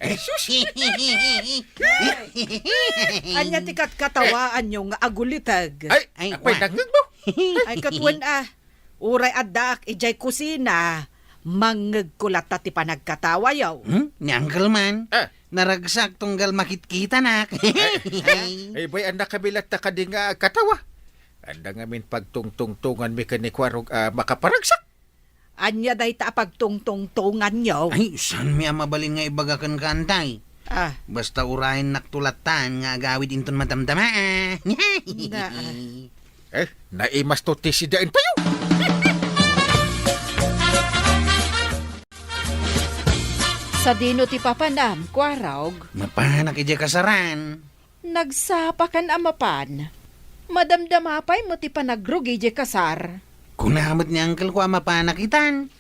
Ay, sus! Anya tikat katawaan nyo nga agulitag. Ay, apay nagag mo. Ay katwan uray adak ijay kusina. Mangagkulat ti panagkatawa yaw. Ni Uncle man. Ah. Naragsak tunggal makit-kita nak. Ay, bay, anak kabilat na ka di nga katawa. Anda nga min pagtungtungtungan mi ka ni Kwarog makaparagsak. Anya day ta pagtungtungtungan yaw. Ay, saan mi mabalin nga ibagakan kantay? Ah, Basta urahin naktulatan nga agawid inton matamtama. Na. Naimas to tisidain tayo. Sa dino ti papanam, Kwarog, Mapanak ija kasaran. nagsapakan amapan. Madamdamapay mo ti panagrugi je kasar. Kunamot ni Uncle ko mapanakitan.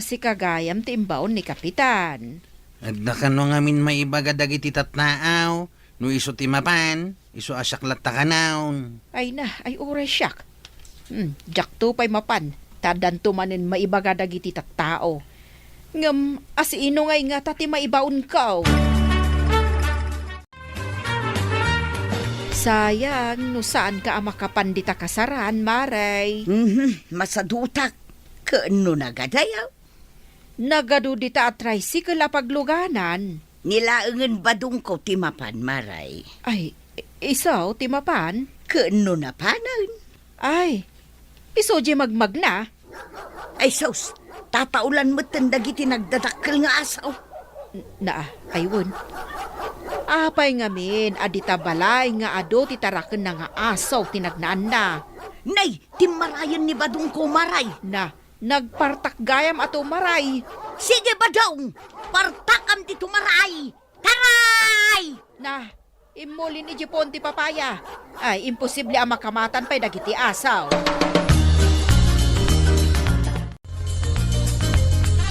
Si kagayam ti imbaon ni Kapitan. At nakano ngamin maibaga dagiti tatnaaw. No iso ti mapan, iso asaklat takanaw. Ay uray siyak. Jak to pay mapan, tadan tumanin maibaga dagiti tattao. Ngam, asino ngay nga tati maibaon ka. Sayang, no saan ka makapandita kasaran, Maray? Masadutak. Kaano nagadayaw? Nagadu dita at tricycle pagluganan. Nilaangan badong ko timapan, Maray. Ay, isaw, timapan? Kaano na panan? Ay, iso di magmag na. Ay sos, tataulan mo tandagiti nagdadakkel nga asaw. Aywon. Apay ngamin, adita balay nga ado titaraken na nga asaw tinagnaan na. Nay, timarayan ni badong ko, Maray. Nagpartak gayam ato Maray. Sige badong, partakam ti tumaray. Taray! Imulin ni Jipon ti papaya. Ay, imposible ang makamatan pa'y dagiti asaw.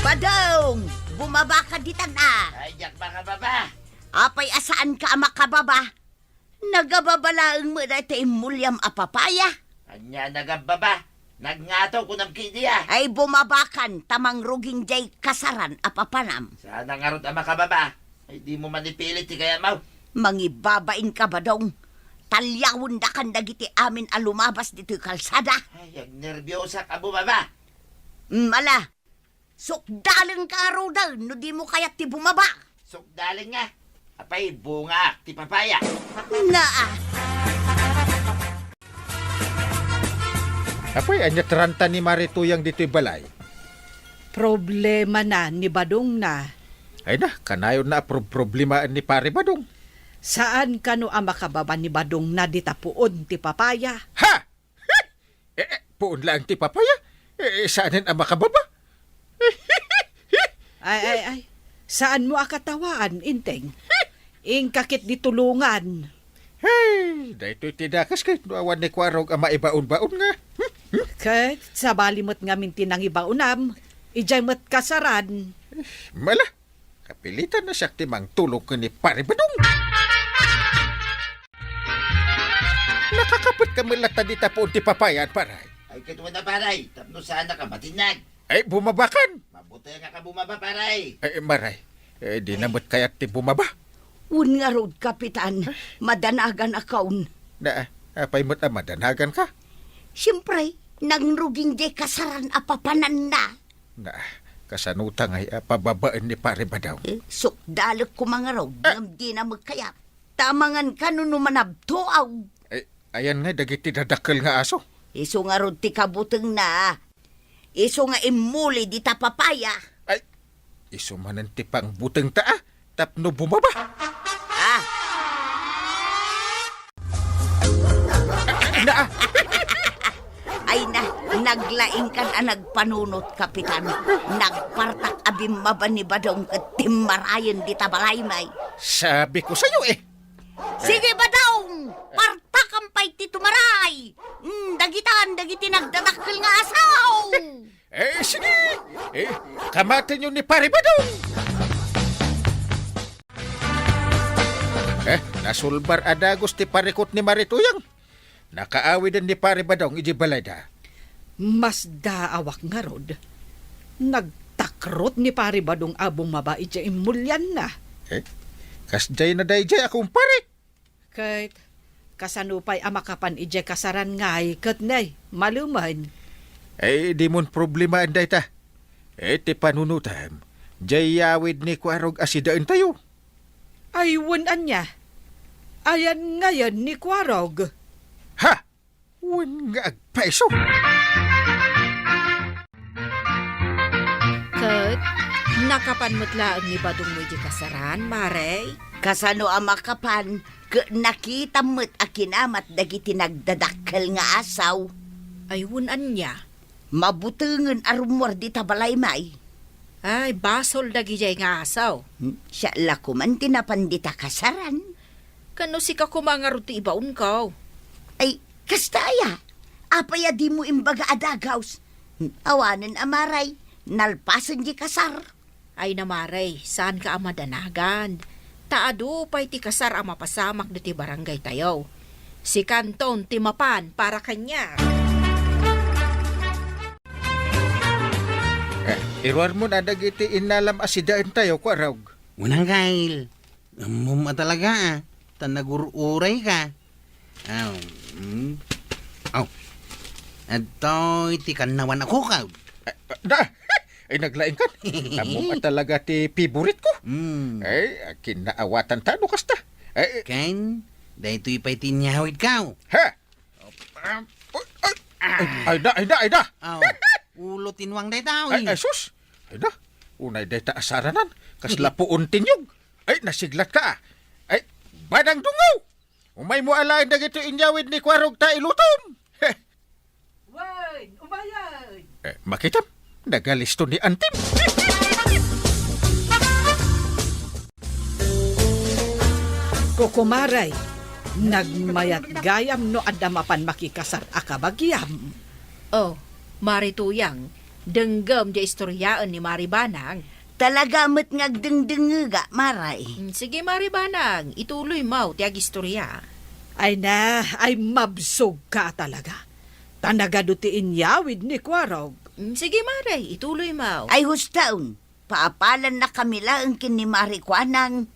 Badong, bumaba ka ditan Ay, yak mga baba. Apay asaan ka makababa? Nagababalaang mo na iti imulyam apapaya. Anya nagababa. Nagngato ko ng kidiya. Ay bumabakan, tamang ruging jay kasaran apapanam. Sana nga ron ang makababa. Ay di mo manipilit ti kaya mau. Mangibabain ka badong. Talyawon da kan dagiti amin alumabas dito kalsada. Ay, ag nervyosa ka bumaba. Mala, sukdalan ka aruda, no di mo kayat ti bumaba. Sukdalin nga. Apay, bunga, ti papaya. Apoy, anya tranta ni Marituyang dito'y balay. Problema na ni Badong na. Ay na, kanayon na problema ni Pare Badong. Saan kano ang makababa ni Badong na ditapuon ti papaya? Ha! Puon lang ti papaya? Saanin ang makababa? Ay. Saan mo akatawaan, Inteng? Ingkakit di tulungan. Hey, dahito tinakas kay awan ni Kwarog ang maibaon-baon nga. Kat sa balimot nga minti ng ibaunam, ijay mo't kasaran. Mala, kapilitan na siya timang tulog ni Pare Badong. Nakakapit ka malata di tapuon ti papayan, Paray. Ay, katuwa na paray. Tapno sana ka matinag. Ay, bumabakan. Mabuti nga ka bumaba, paray. Ay, Maray, di namot kaya't ti bumaba. Un nga rod, Kapitan, madanagan akaun. Apay mo't madanagan ka? Siyempre, nang ruging jay kasaran apapanan na. Kasanutang ay pababaan ni Pare Badong. Sukdalok ko mga rod, ngam di na magkayat. Tamangan ka no manabtoaw. Ay, ayan nga, dagiti dadakkel nga aso. Iso nga rod ti kabuteng na. Iso nga imuli di ta papaya. Ay, isumanan ti pang buteng taa, tapno bumaba. Ay na, naglaing kan nagpanunot, Kapitan. Nagpartak abim maba ni Badong kat timarayan di tabalaymay. Sabi ko sa'yo eh. Sige, Badong! Partakam pa'y titumaray! Dagiti nagdadakkel nga asaw! Sige! Kamatin yun ni Pare Badong! Nasulbar adagos ti parikot ni Marituyang. Nakaawi din ni Pare Badong iji balay da. Mas daawak nga rod. takrot ni pare badong abong mabai dya imulyan na. Kasjay na day jay akong pare. Kahit kasanupay amakapan ije kasaran ngay kat nay, maluman. Di mon problema anday ta. Ti panunutam. Jay yawid ni Kwarog asidaan tayo. Aywan anya. Ayan ngayon ni Kwarog. Ha! Wan nga agpaiso. Kat, nakapan mutlaan ni Badong mo di kasaran, Maray? Kasano ang makapan, nakita mo't akinamat dagiti nagdadakkel nga asaw. Ayunan niya. Mabutungan arumor di tabalay may. Ay, basol dagi jay nga asaw. Siya lakuman tinapandita kasaran. Kano si ka kumangarot ti ibaon ka? Ay, kastaya. Apaya di mo imbaga adagaws. Awanan amaray. Nalpasan di kasar. Ay namaray, saan ka amadanagan? Taado pa'y ti kasar ang mapasamak na ti barangay tayo. Si Kanton ti mapan para kanya. Irwar mo na dagiti inalam asidaan tayo, Kwarog. Unang kail. Muma talaga ah. Tanagururay ka. Aw. Aw. Ato itikan naman ako ka. Ay naglaing kan. Amo talaga ti favorite ko. Mm. Kinaawatan tano kasta. Ken, dahito ipay tinyawid ka. Ha? Ay da. Aw. Ulo tinwang day tao. Ay, sus! Ay na, unay day ta asaranan. Kasla puon tinyog. Ay, nasiglat ka. Ay, badang dungaw! Umay mo alain na gito inyawid ni Kwarog ta ilutom. Wan, umayan! Makitam, nagalisto ni Antim. Kukumaray, nagmayat gayam no adamapan makikasar akabagyam. Oh, Marituyang, denggam di istoryaan ni Maribanang. Talaga mo't ngagdengdenga, maray. Sige Maribanang, ituloy mo tiag istorya. Ay na, ay mabsog ka talaga. Tanagado ti inyawid ni Kwarog. Sige Maray, ituloy mo. Ay hustaon, paapalan na kami lang kini Marikwanang.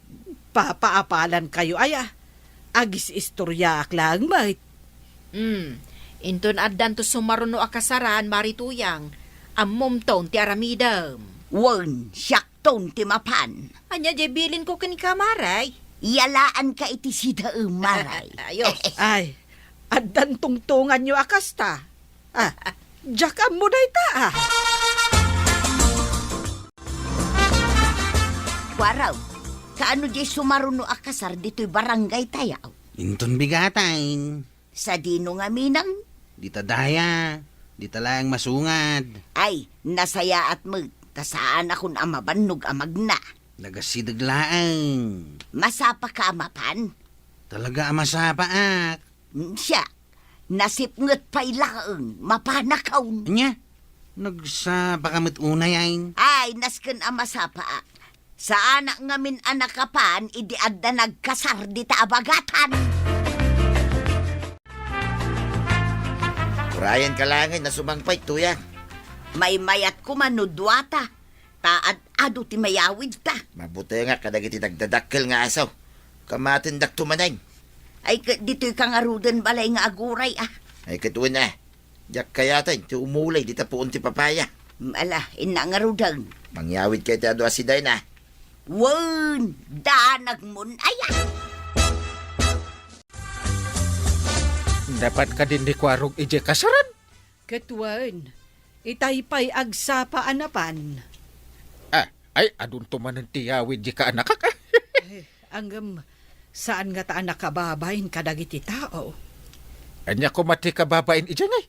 Papaapalan kayo aya. Agis istorya lang, mate. Inton addan to sumaruno akasaran Marituyang, ammom ton ti aramidam. Wan, syakton ti mapan. Anya jay bilin ko kini ka Maray. Yalaan ka iti sida maray. Ayos. Ay, addan tungtungan nyo akasta. Diyak mo day ta Kwaraw, kaano di sumaruno akasar dito'y barangay tayaw? Inton bigatain. Sa dino nga minang, Di ta daya. Di ta lang masungad. ay, nasaya at saan akong amabannog amagna. Nagasidaglaang. Masapa ka amapan. Talaga amasapaak. Siya, nasipnget pa'y laang, mapanakaw. Anya? Nagsapa kamit unay ay. Ay, nasken amasapa. Sa anak ngamin anak kapan, idiad na nagkasar di ta abagatan. Kurayan ka langit na sumangpay, tuya. May mayat ko manudwata. Taad ado ti mayawid ta. Mabuti nga kadagiti nagdadakkel nga asaw. Kamatindak tumanay. Ay, dito'y kangarudan balay nga aguray Ay katuwa na. Diyak kaya tayo, ti umulay, di tapuon ti papaya. Ala, inangarudan. Mangyawid kayo ti ado asiday na. Wan, danag mun aya. Dapat ka din ni Kwarog ije kasaran. Ketuan, itaypay agsapa anapan. Ay, adun tumanan tiyawid di ka anak ka. Anggam, saan nga taan nakababayin kadagiti tao? Anya ko mati ka babain ije ngay.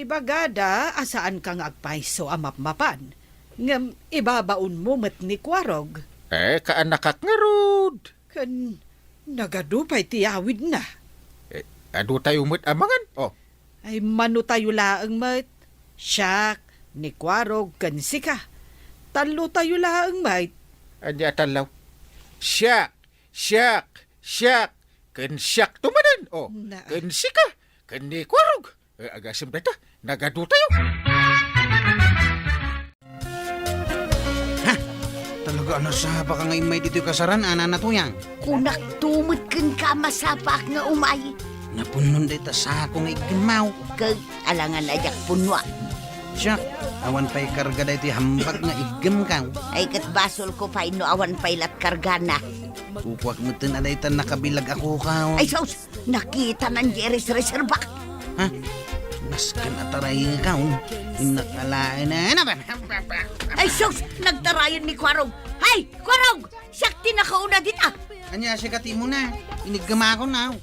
Ibagada, asaan ka nga agpaiso amapmapan? Ngam, ibabaon mo met ni Kwarog. Kaanak kak ngarud. Kan, nagadupay tiyawid na. Ado tayo mo't amangan. Ay mano tayo laang mat. Siyak, ni Kwarog, kan sika. Talo tayo laang mat. Anya talaw. Siyak. Ken siyak tumanan. Na. Ken sika. Ken ni Kwarog. Agasim beta. Nagado tayo. Aga na sa baka ngay may dito kasaran, ana na tuyang. Kunak tumot kan ka masapak nga umay. Napunon dito sa ako nga igimaw. Kag alangan ajak punwa. Siyak, awan pa'y karga dito hambag nga igim ka. Ay kat basol ko pa ino awan pailat kargana. Kukwak mo tin aday tan nakabilag ako ka. Ay sos, nakita ng Jerry's Reserva. Ha? Mas kan ataray ka. Inakalain na. Ano ba? Ay sos, nagtarayan ni Kwarog. Hay, Kwarog! Sakti na kauna din ah. Anya, sikati mo na. Inigama ako na.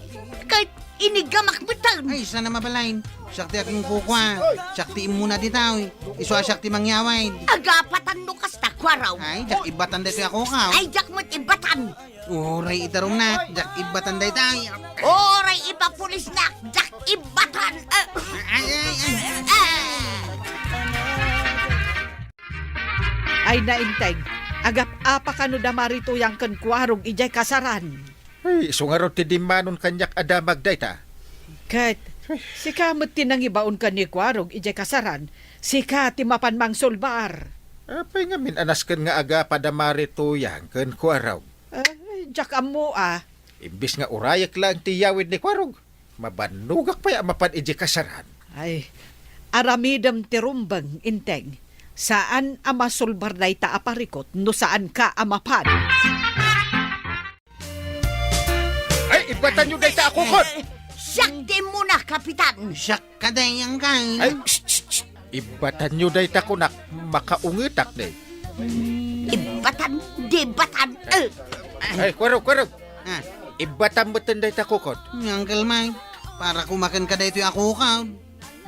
Kahit inigamak mo taon. Ay, sana mabalain. Sakti aking kukwa. Sakti muna ditaw. Iswa sakti mangyaway. Agapatan no kasta, Kwarog. Ay, jak ibatan dito ako ka. Ay, jak mo't ibatan. Uray itarong na. Jak ibatan dito. Oray, iba pulis na. Jak ibatan. Ay, ay, ay. Ay nainteg, agap apa kano damari tuyang ken Kwarog ijay kasaran. Ay, sungarot ti dimanon kanyak adamag dayta. Kat, sika mo't tinangibaon ka ni Kwarog ijay kasaran, sika ti mapan mang sulbar. Apay nga minanasken nga aga padamari tuyang ken Kwarog. Ay, jak amo ah. Imbis nga urayak lang ti yawid ni Kwarog. Mabanugak pa ya mapan iji kasaran. Ay, aramidam ti rumbang integ. Saan ama sulbar day ta aparikot no saan ka amapan? Ay, ibatan nyo dayta ako kon! Sakti mo na, Kapitan. Siyak ka dayang ka. Ay, shh. Ibatan nyo dayta ko nak makaungitak day. Ibatan, dibatan. Ay, Kwarog. Ah, Ibatan mo ten dayta ko kon. Uncle Mike, para kumakan ka dito ako ka.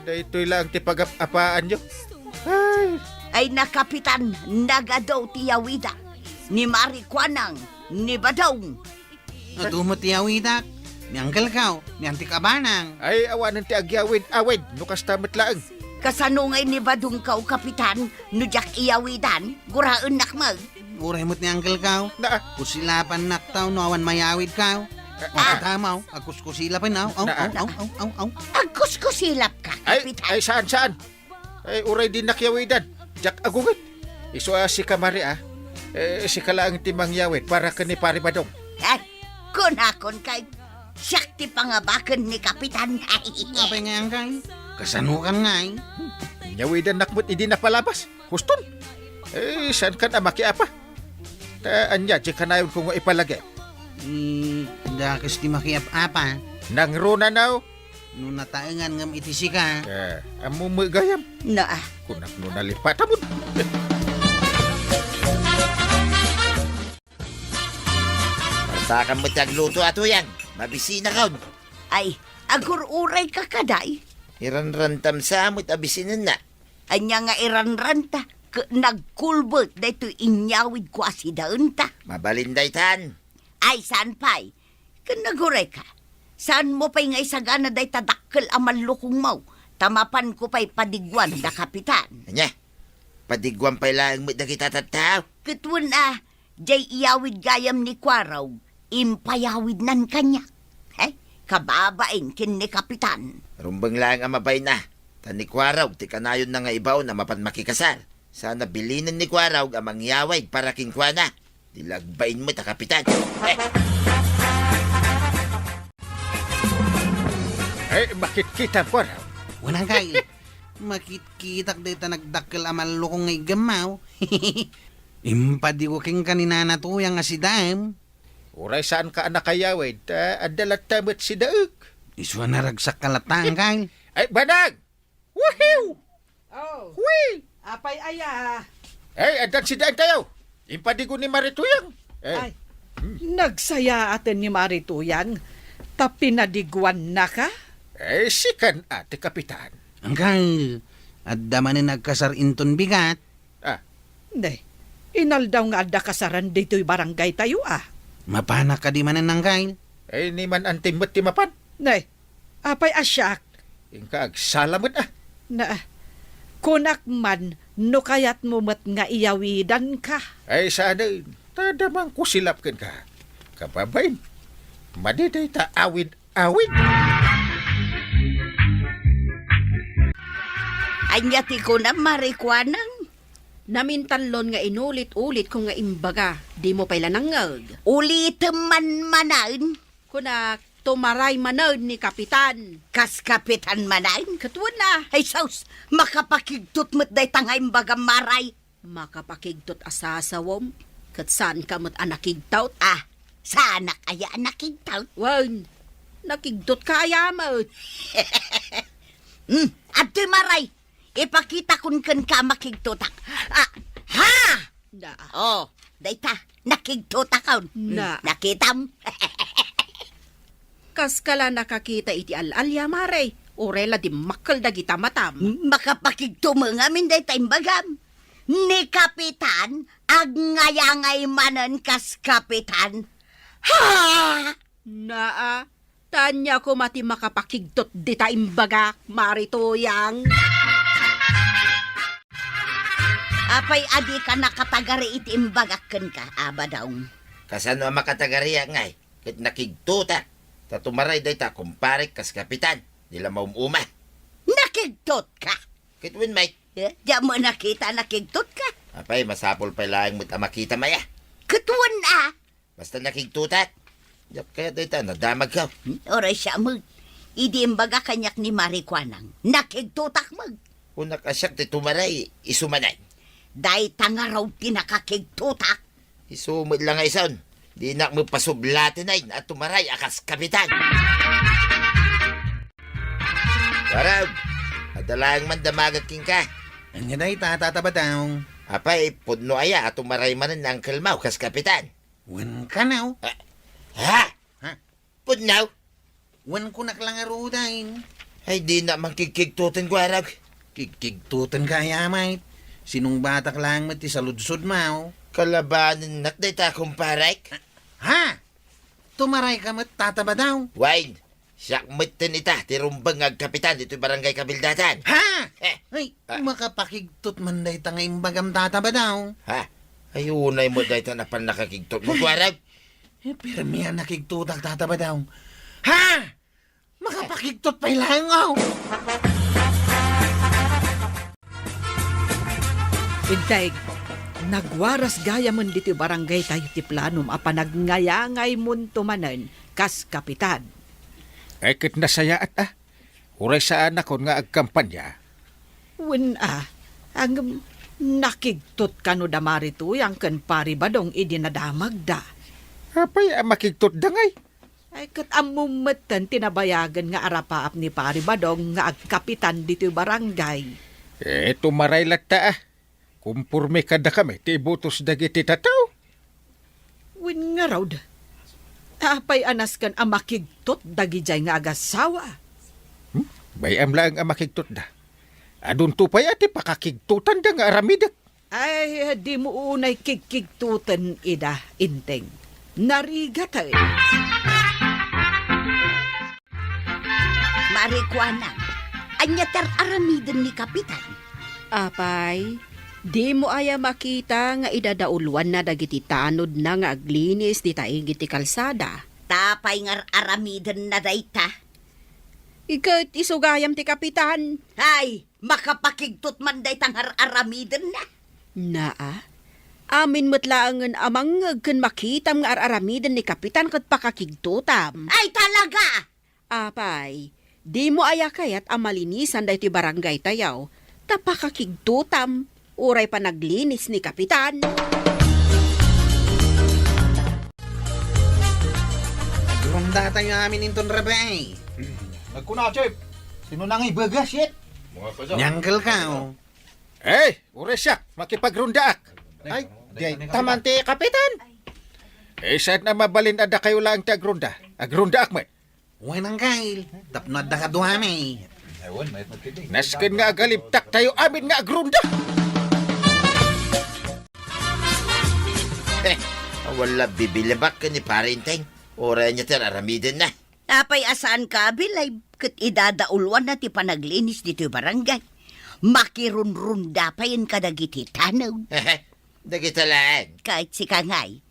Daytoy lang ti pag-apaan nyo. Ay na, Kapitan, nagadaw tiyawida. Ni Marikwanang, ni Badong. Natumot yawidak. Ni Uncle ka, ni Auntie Kabanang. Ay, awanan ti agyawid awid. Nukas tamat laang. Kasanungay ni Badong kaw, Kapitan, nujak iyawidan, guraan nakmag. Uray mo't ni Uncle ka. Na, Kusilapan naktaw no awan mayawid ka. O katamaw, akus kusilapan na. Aw. Agkus ko silap ka, Kapitan. ay saan? Ay, uray din nakyawidan. Jak agungit. Iso si kamari si kalaang timang yawid para kani pari Badong. Ay, kunakon kay sakti pangabakan ni Kapitan. Apay nga Uncle. Kasanukan nga eh. Yawidan nakmut hindi napalabas. Huston. Saan ka na makiapa? Anya, di ka na yun kung ipalagay. Dakas di makiap-apa. Nang runa now. Nung nataengan ngam itisi ka. Amumagayam. Na, Kunak no nalipatamon. Partakan mo tagluto ato yan. Mabisina ka. ay, agur-uray ka kaday. Iranrantam sa amot abisinan na. Anya nga iranranta, nagkulbot na ito inyawid ko asidaon ta. Mabalinday tan. Ay, saan pa'y? Kanaguray ka. Saan mo pa'y nga isagana day tadakkel aman lukong mau? Tamapan ko pa'y padigwan da Kapitan. Anya, padigwan pa lang mo kita tataw. Katwan jay iyawid gayam ni Kwaraw, impayawid nan kanya. Kababain kin ni Kapitan. Rumbang lang ang mabay na. Tani Kwaraw, ti kanayon na nga ibaw na mapan makikasal. Sana bilinin ni Kwaraw ang mangyaway para king Kwana. Dilagbain mo ta, Kapitan. Ay, makikita ko raw. Walang kay. Makitkitak dito nagdakkel amal lukong ngay gamaw. Impadi ko king kanina na tuyang nga si Dam. Uray saan ka anak kayawid? Adalat tamat si Daug. Iswa na ragsak kalatang kay. Ay, Banag! Woohoo! Oh, Wee! apay aya. Ay, adan si Daan tayo. Impadigo ni Marituyang. Ay, nagsaya atin ni Marituyang. Tapi nadigwan na ka? Ay, sikan ate Kapitan. Angkal, at damanin nagkasar inton bigat. Hindi. Inaldaw nga adda kasaran dito'y barangay tayo Mapanak ka di manan angkal. Ay, ni man antimot timapan. Nay, apay asyak. Ingka agsalamot Na, kunak man, no kayat mo mat nga iyawidan ka. Ay, sana, tadamang kusilapkan ka. Kababain, madiday ta awid-awid. Anya ti ko na Marikwanang. Namintanlon nga inulit-ulit kung nga imbaga, di mo pala nangag. Ulit man manain, Kuna tumaray manod ni Kapitan. kas kapitan manain. Katuan na, Ay saus, makapakigtot mo't day tangay bagang maray. makapakigtot asasawom, kat saan ka mo't anakigtaut. Ah, sana kaya nakigtaw. Wan, nakigtot ka ayamot. Abdi maray, ipakita kun ka makigtutak. Ah, ha! Na, Oh, dayta, nakigtutak kaun. Na. Nakitam. kas kala nakakita iti alalya maray. Orela di makal dagita matam. Makapakigto mga min dayta imbagam. Ni kapitan, ag ngayangay manan kas kapitan. Ha! Naa, tanya ko mati makapakigtot di ta imbaga, marituyang. Apay adi ka nakatagari iti imbagakken ka, abadaw. Kasano ang makatagariya ngay? Kit nakigtuta. Tatumaray day ta kumpare kas kapitan. Nila maumuma. Nakigtot ka. Kit win may. Diyan mo nakita nakigtot ka. Apay, masapol pa lang mo't makita maya. Katuan Basta nakigtutat. Diyak kaya day ta, nadamag ka. Oray siya mag. Idi imbaga kanyak ni Marikwanang. Nakigtutak mag. Kung nakasyak ti tumaray, isumanay. Day tanga raw tinakakigtutak. Isumod lang nga ison. Di na mo pasublatin ay na tumaray akas kapitan. Warag, adalang man damagaking ka. Anya day tatabadaw. Apay, pudno aya at tumaray manan ang kalmaw kas kapitan. Wan ka now. Ha? Ha? Pudnaw? Wan ko naklangarudain. Ay di na makikigtutin ko arag. Kigtutan ka yamay. Sinong batak lang mati sa ludsod mau. Kalabanin nak day ta kumparek. Ha? Tumaray ka mat tatabadaw. Wine, siyak mitin ita, tirumbang ag kapitan dito barangay kabildatan. Ha? Eh, Ay, makapakigtot man day tangay imbagam tatabadaw. ha? Ayunay mo day ta na pan nakakigtot mo ko arag. Pero miya nakigtutak tatabadaw. Ha? Makapakigtot pa ilangaw. Intay, nagwaras gaya man dito barangay tayo ti planom apa nagnayangay mun tumanen kas kapitan. Ay kit nasayaat Uray saan ako nga agkampanya. Wen ang nakigtot kano damari to yang ken pari badong idinadamag da. Apay makigtot dangay. Ay kat amumeten tinabayagan nga arapaap ni pari badong nga agkapitan dito barangay. Tumaray latta Kumpurme kada kami, ti butos dagiti tataw. Wen nga raw da. Apay anas kan amakigtot dagijay nga agasawa. Bayam lang ang makigtot da. Adun tupay ati pakakigtutan da nga aramidak. Ay, di mo unay kikigtutan ida, inteng. Narigatan. Marikwanang, anya ter aramiden ni kapitan. Apay, di mo aya makita nga idadauluan na dagiti tanod na nga aglinis di taigiti kalsada. Tapay ngar aramiden na dayta. Ikat isugayam ti kapitan. Ay, makapakigtot man day tangar aramiden na. Naa, amin matlaangan amang ken makitam nga aramiden ni kapitan kat pakakigtutam. Ay talaga! Apay, di mo aya kayat amalinisan day ti barangay tayaw, tapakakigtutam, uray pa naglinis ni kapitan. Nagronda tayo amin inton rabay. Nagkuna, Chef. Sino nang ibagas yet? Nyangkel ka oh. Uray siya, makipagrundaak. Ay, tamante kapitan. Saan na mabalin ada kayo lang ti agrunda? Agrundaak mo. Wan ang kail. Tapnod da ka duhami. Ewan, may magkidig. Nasken nga agaliptak tayo amin nga agrunda. Wala bibilabak ka ni parinteng. Oray niya ter aramiden na. Tapay asaan ka, bilay, kat idadaulwan na ti panaglinis dito barangay. Makirunrunda pa yun kadagiti tanaw. Dagitalaan. Kahit si kangay,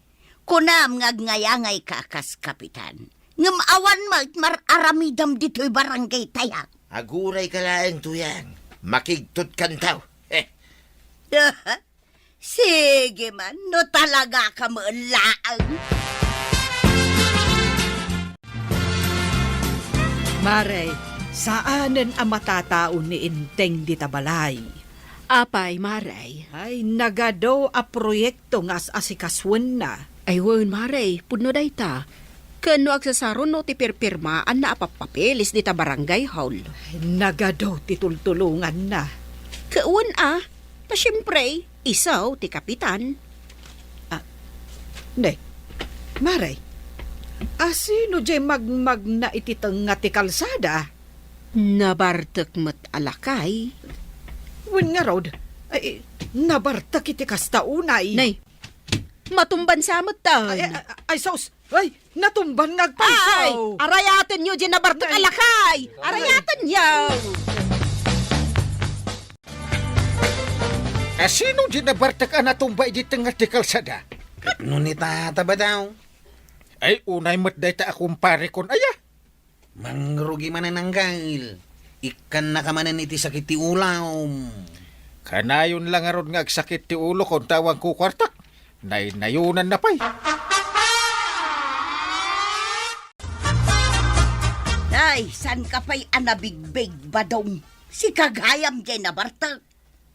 kunam ngagngayangay ka kas kapitan. Ngam awan maramidam dito'y barangay tayak. Aguray ka lang tuyang. Makigtot kantaw. Sige man, no talaga ka laang. Maray, saanen ang matataon ni Inteng di tabalay? Apay, Maray. Ay, nagadaw a proyekto nga asikaswan na. Ay, wan, Maray. Puno day ta. Kano agsasaron no ti pirpirmaan na apapapelis di ta barangay hall. Ay, nagadaw titultulungan na. Kaun pa siyempre, isaw ti kapitan. Ne, Maray, sino jay magmag na ititang nga ti kalsada? Nabartek met alakay. Wen nga rod, ay, nabartak iti kastaunay. Nay, matumban sa tan. Ay, sos, ay, natumban Ay, ngagpaisaw. arayaten nyo dyan nabartek Nay. alakay. Arayaten nyo. Sino di nabartak ang natumbay di nga ti kalsada? Katno ni tata ba daw? Ay, unay mo't day ta akong pare kon aya. Mangrugi man ang gail. Ikan na ka manan iti sakit ti ulaw. Kanayon lang aron nga agsakit ti ulo kon tawang ko kwartak. Nayunan na pa'y. Ay, san ka pa'y anabigbig badong? Si kagayam jay nabartag.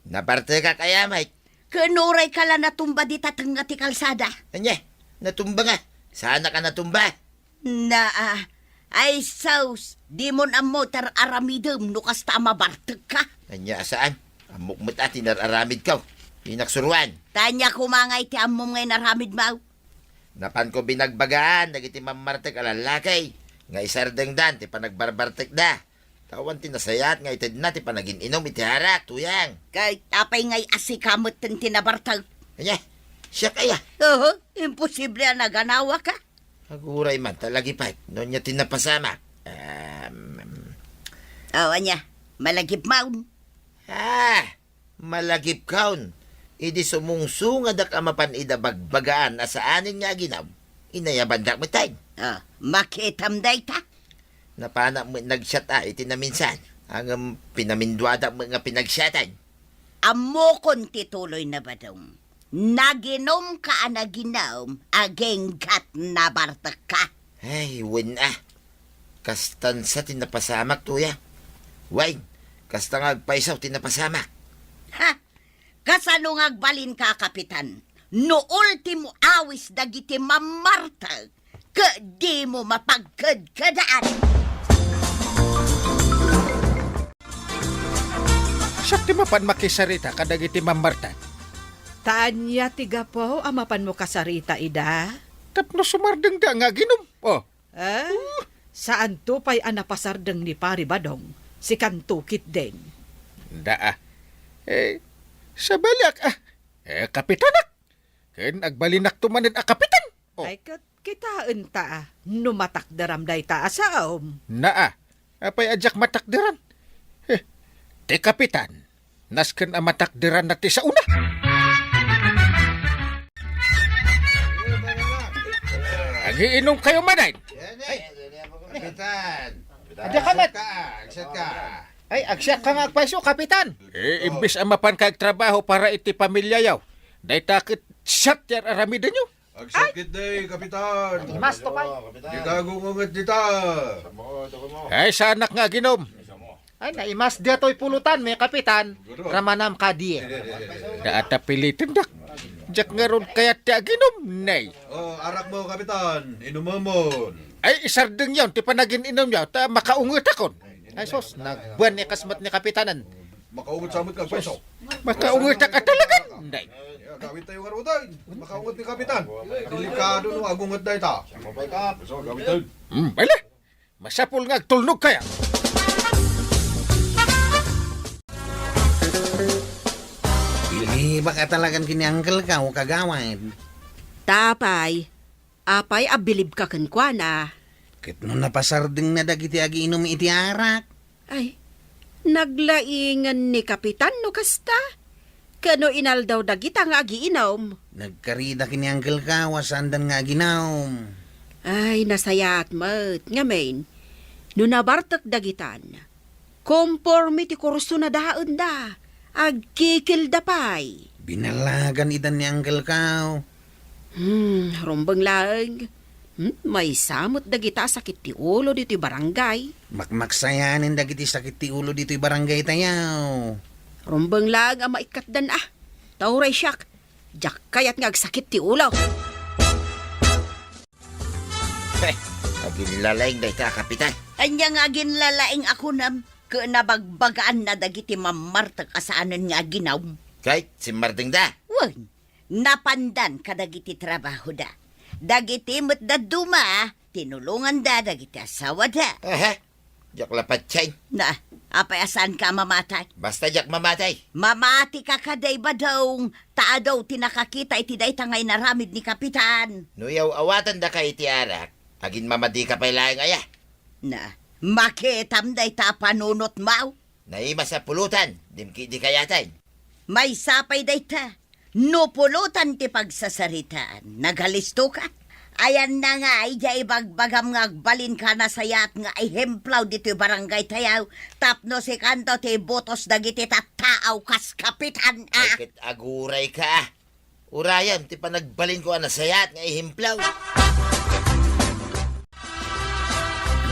Naparte ka kaya, Mike. Kanuray ka lang natumba di tatanga ti kalsada. Anya, natumba nga. Sana ka natumba. Na, ay saus, di mo na motor aramidem no kasta mabartag ka. Anya, saan? Amok mo't at inararamid ka. Inaksuruan. Tanya kumangay ti amom ngay naramid mau. Napan ko binagbagaan, nagiti mamartek alalakay. Nga isardeng dan, ti panagbarbartek da. Tawan tinasayat, nga itid na, ti panagin inom, iti harak, tuyang. Kay tapay ngay asikamot ten tinabartag. Anya, siya kaya. Oo, imposible na ganawa ka. Aguray man, talagi pa. Noon niya tinapasama. Oo niya, malagip maun. Malagip kaon. Idi sumungsungad ak amapan ida bagbagaan asaanin nga ginaw. Inayaban dak matay. Makitam day ta. Napana mo nagsyat iti na minsan. Ang pinamindwada mo nga pinagsyatan. Amo kon tituloy na badong. Naginom ka anaginom, ageng kat nabartag ka. Ay, win Kastan sa tinapasamak tuya. Wine, kasta nga agpaisaw tinapasamak. Ha? Kasano nga agbalin ka, kapitan? No ultimo awis dagiti mamartag, ka di mo mapagkadkadaan. Sakti mapan makisarita kadag iti mamartan. Tanya tiga po, amapan mo kasarita ida? Tapno sumardeng da nga ginom. Oh, Saan to pa'y anapasardeng ni Pari Badong? Si Kantukit din. da sa balak kapitanak. Ken agbalinak tumanin kapitan. Oh, Ay, kitaan ta, numatak daramday ta asaom. apay ajak matakderan. Ti kapitan, nasken ang matakderan na ti sa una. Agiinom kayo manay. Kapitan. Adya ka, Mat. Agsat ka. Ay, agsyak ka nga agpaiso, kapitan. Imbis ang mapan kag trabaho para iti pamilya yaw. Day takit siyat yar aramidan nyo. Agsakit day, kapitan. Mas to pay. Di kagungungat dita. Ay, sa anak nga ginom. Ay, naimas dia to'y pulutan, may kapitan. Ramanam kadie. Daata pilitin dak. Jak nga ron kaya ti ginom, nay. Oh, arak mo, kapitan. Inumamon. Ay, isardeng yaw, ti panagin inom yaw, ta makaungot akon. Ay, sos, nagbuwan ni kasmat ni kapitanan. Makaungot sa amot kang peso. Makaungot ka talagan, nay. Gawin tayo karutan. Makaungot ni kapitan. Delikado no, agungot day ta. Samapay ka. So, kapitan. Bala, masapul nga tulnog kaya. Ili baka talagang kiniangkel ka o kagawan. Tapay, apay abilib ka kenkwana. Ket no napasardeng na dagiti agi inom iti arak. Ay, naglaingan ni kapitan no kasta. Kano inaldaw dagita nga agiinom. Nagkarida kiniangkel ka wasandan nga ginaom. Ay, nasayat mat. Ngamen, no nabartak dagitan. Conforme ti kurso na daan da. Agkikil dapay. Binalagan idan ni Uncle Kao. Rumbang lag. May samot dagita sakit ti ulo dito'y barangay. Makmaksayanin dagiti sakit ti ulo dito'y barangay tayaw. Rumbang lag ang maikatdan Tauray siyak. Jak kayat nga sakit ti ulo. Naginlalaing day ta, Kapitan. Anya nga ginlalaing ako nam, nabagbagaan na dagiti mamartag asaanan nga ginaw. Kahit si Marding da. Wag, napandan kadagiti trabaho da. Dagiti mo't da duma, tinulungan da dagiti asawa da. Aha, jak lapat chain. Na, apay asan ka mamatay? Basta jak mamatay. Mamati ka kaday ba daw? Taa daw tinakakita iti day tangay naramid ni Kapitan. Nuyaw awatan da kay iti arak. Agin mamadi ka pa'y laing aya. Na, makitam day ta panunot mau. Naima sa pulutan, dimki di kayatay. May sapay day ta. No pulutan ti pagsasaritaan. Naghalisto ka? Ayan na nga, iya ibagbagam nga agbalin ka na sayat nga ihemplaw dito barangay tayaw. Tapno si kanto ti botos dagiti tattaaw kas Kapitan. Bakit aguray ka? Urayan, ti panagbalin ko anasayat nga ihimplaw.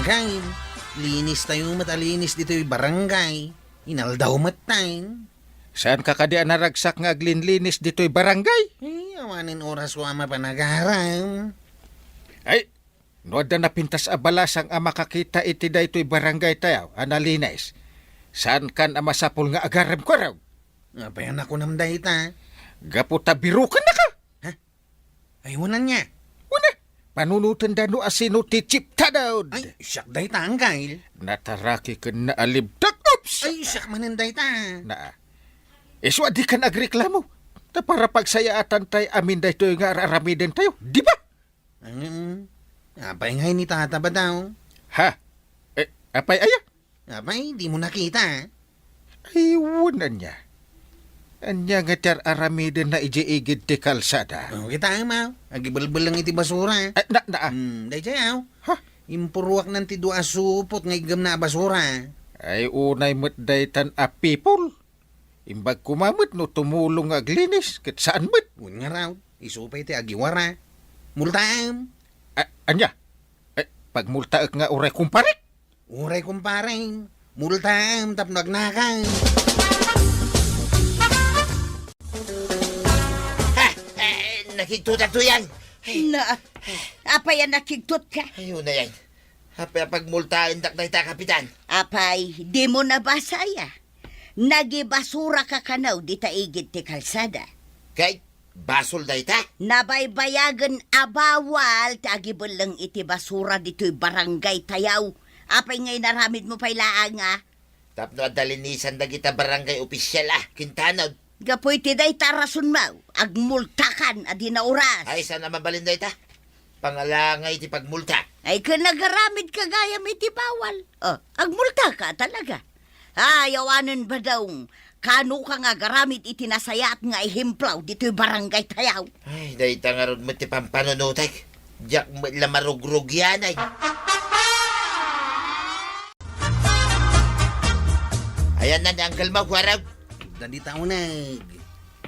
Kain, linis tayo matalinis dito'y barangay. Inaldaw matayin. Saan ka kadi naragsak nga aglinlinis dito'y barangay? Awanin oras wa mapanagaram. Ay, no da napintas abalas ang ama kakita iti daytoy barangay tayaw, analinis. Saan kan ama sapol nga agarem ko raw? Apayan ako nam dayta. Gaputa biro ka na ka. Ay, wanan niya. Una, panunutan dano asino ti chip ta daw. Ay, siyak dayta ang kail. Nataraki ka na alibdak. Oops! Ay, siyak manin dayta. Na, iswa di ka nagreklamo. Ta para pagsayaatan tayo amin daytoy nga araramiden tayo. Di ba? Apay ngay ni tata ba daw? Ha? Apay aya? Apay, di mo nakita. Ay, wunan niya. Anya nga tiyar aramiden na ijiigid ti kalsada. Kita ma, agibal-bal lang iti basura. Day jayaw. Ha? Impuruak ng ti dua supot ngay gam na basura. Ay unay mo't daytan a people. Imbag kumamot no tumulong aglinis. Kit saan mo't? Un nga raw, isupay ti agiwara. Multaam. Anya? Pagmultaak nga uray kumparik. Uray kumparing. Multaam tapno agnakan. Nakitutat to yan. Na, apay ang nakigtot ka? Ayun na yan. Hapay pagmultain dak na ita, Kapitan. Apay, di mo nabasa ya. Nagibasura ka kanaw di taigid ti kalsada. Kahit basol na ita. Nabaybayagan abawal tagibol lang iti basura dito'y barangay tayaw. Apay ngay naramid mo pa'y laang Tapno at dalinisan na kita barangay opisyal Kintanod. Gapoy ti day tarasun mau, agmultakan adinauras. Ay, sana mabalin na ita. Pangalangay ti pagmulta. Ay nagaramid ka gayam iti bawal. Agmulta ka talaga. Ayawanan ba daw, kano ka nga garamid iti nasayat nga ihimplaw dito'y barangay tayaw. Ay, dahi tangarod mo ti pampanunutek. Diyak mo lamarugrug yan ay. Ayan na ni Uncle Mau, kwaraw. Dali taunag.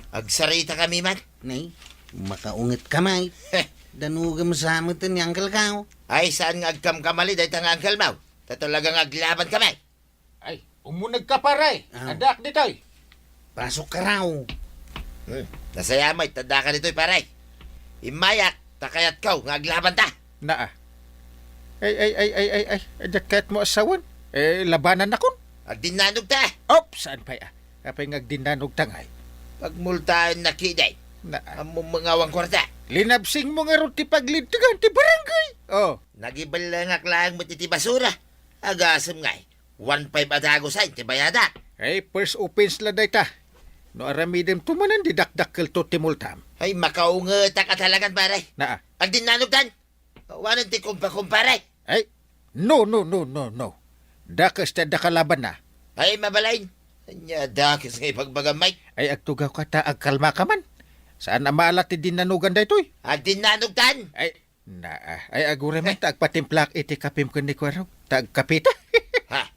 Agsarita kami man. Nay, makaungit kamay. Danugam sa amutin ni Uncle Kao. Ay, saan nga agkamkamali dahi tang Uncle Mau? Tatulagang aglaban kamay. Ay, umunag ka paray. Adak ditoy. Pasok ka raw. Nasayamay, tanda ka nito'y paray. Imayak, takayat kaw, nga aglaban ta. Naa. Ay. Dakat mo asawan. Labanan akon. Agdinanog ta. Saan pa ya? Apay ngagdinanog tangay. Pagmultaan na kiday. Naa. Among mga awang kwarta. Linabsing mo nga ron ti paglintigan ti barangay. Nagibalangak lang mo ti basura. Agasam ngay. 1.5 adagosan ti bayada. Ay, first offense la dayta. No aramidem tumanan didakdakkel to ti multam. Ay, makaungat ka talagan pare. Naa. Agdinanog tan. Wanan ti kumpare. Ay, no. Dakas ta dakalaban na. Ay, mabalain. Anya dakis ngay pagbagamay. Ay, agtugaw ka ta agkalma ka man. Saan amaala ti dinanugan daytoy? Agdinanog tan. Ay, naa. Ay, agure man ta agpatimplak iti kapim ko ni Kwaraw. Ta agkapita. Ha?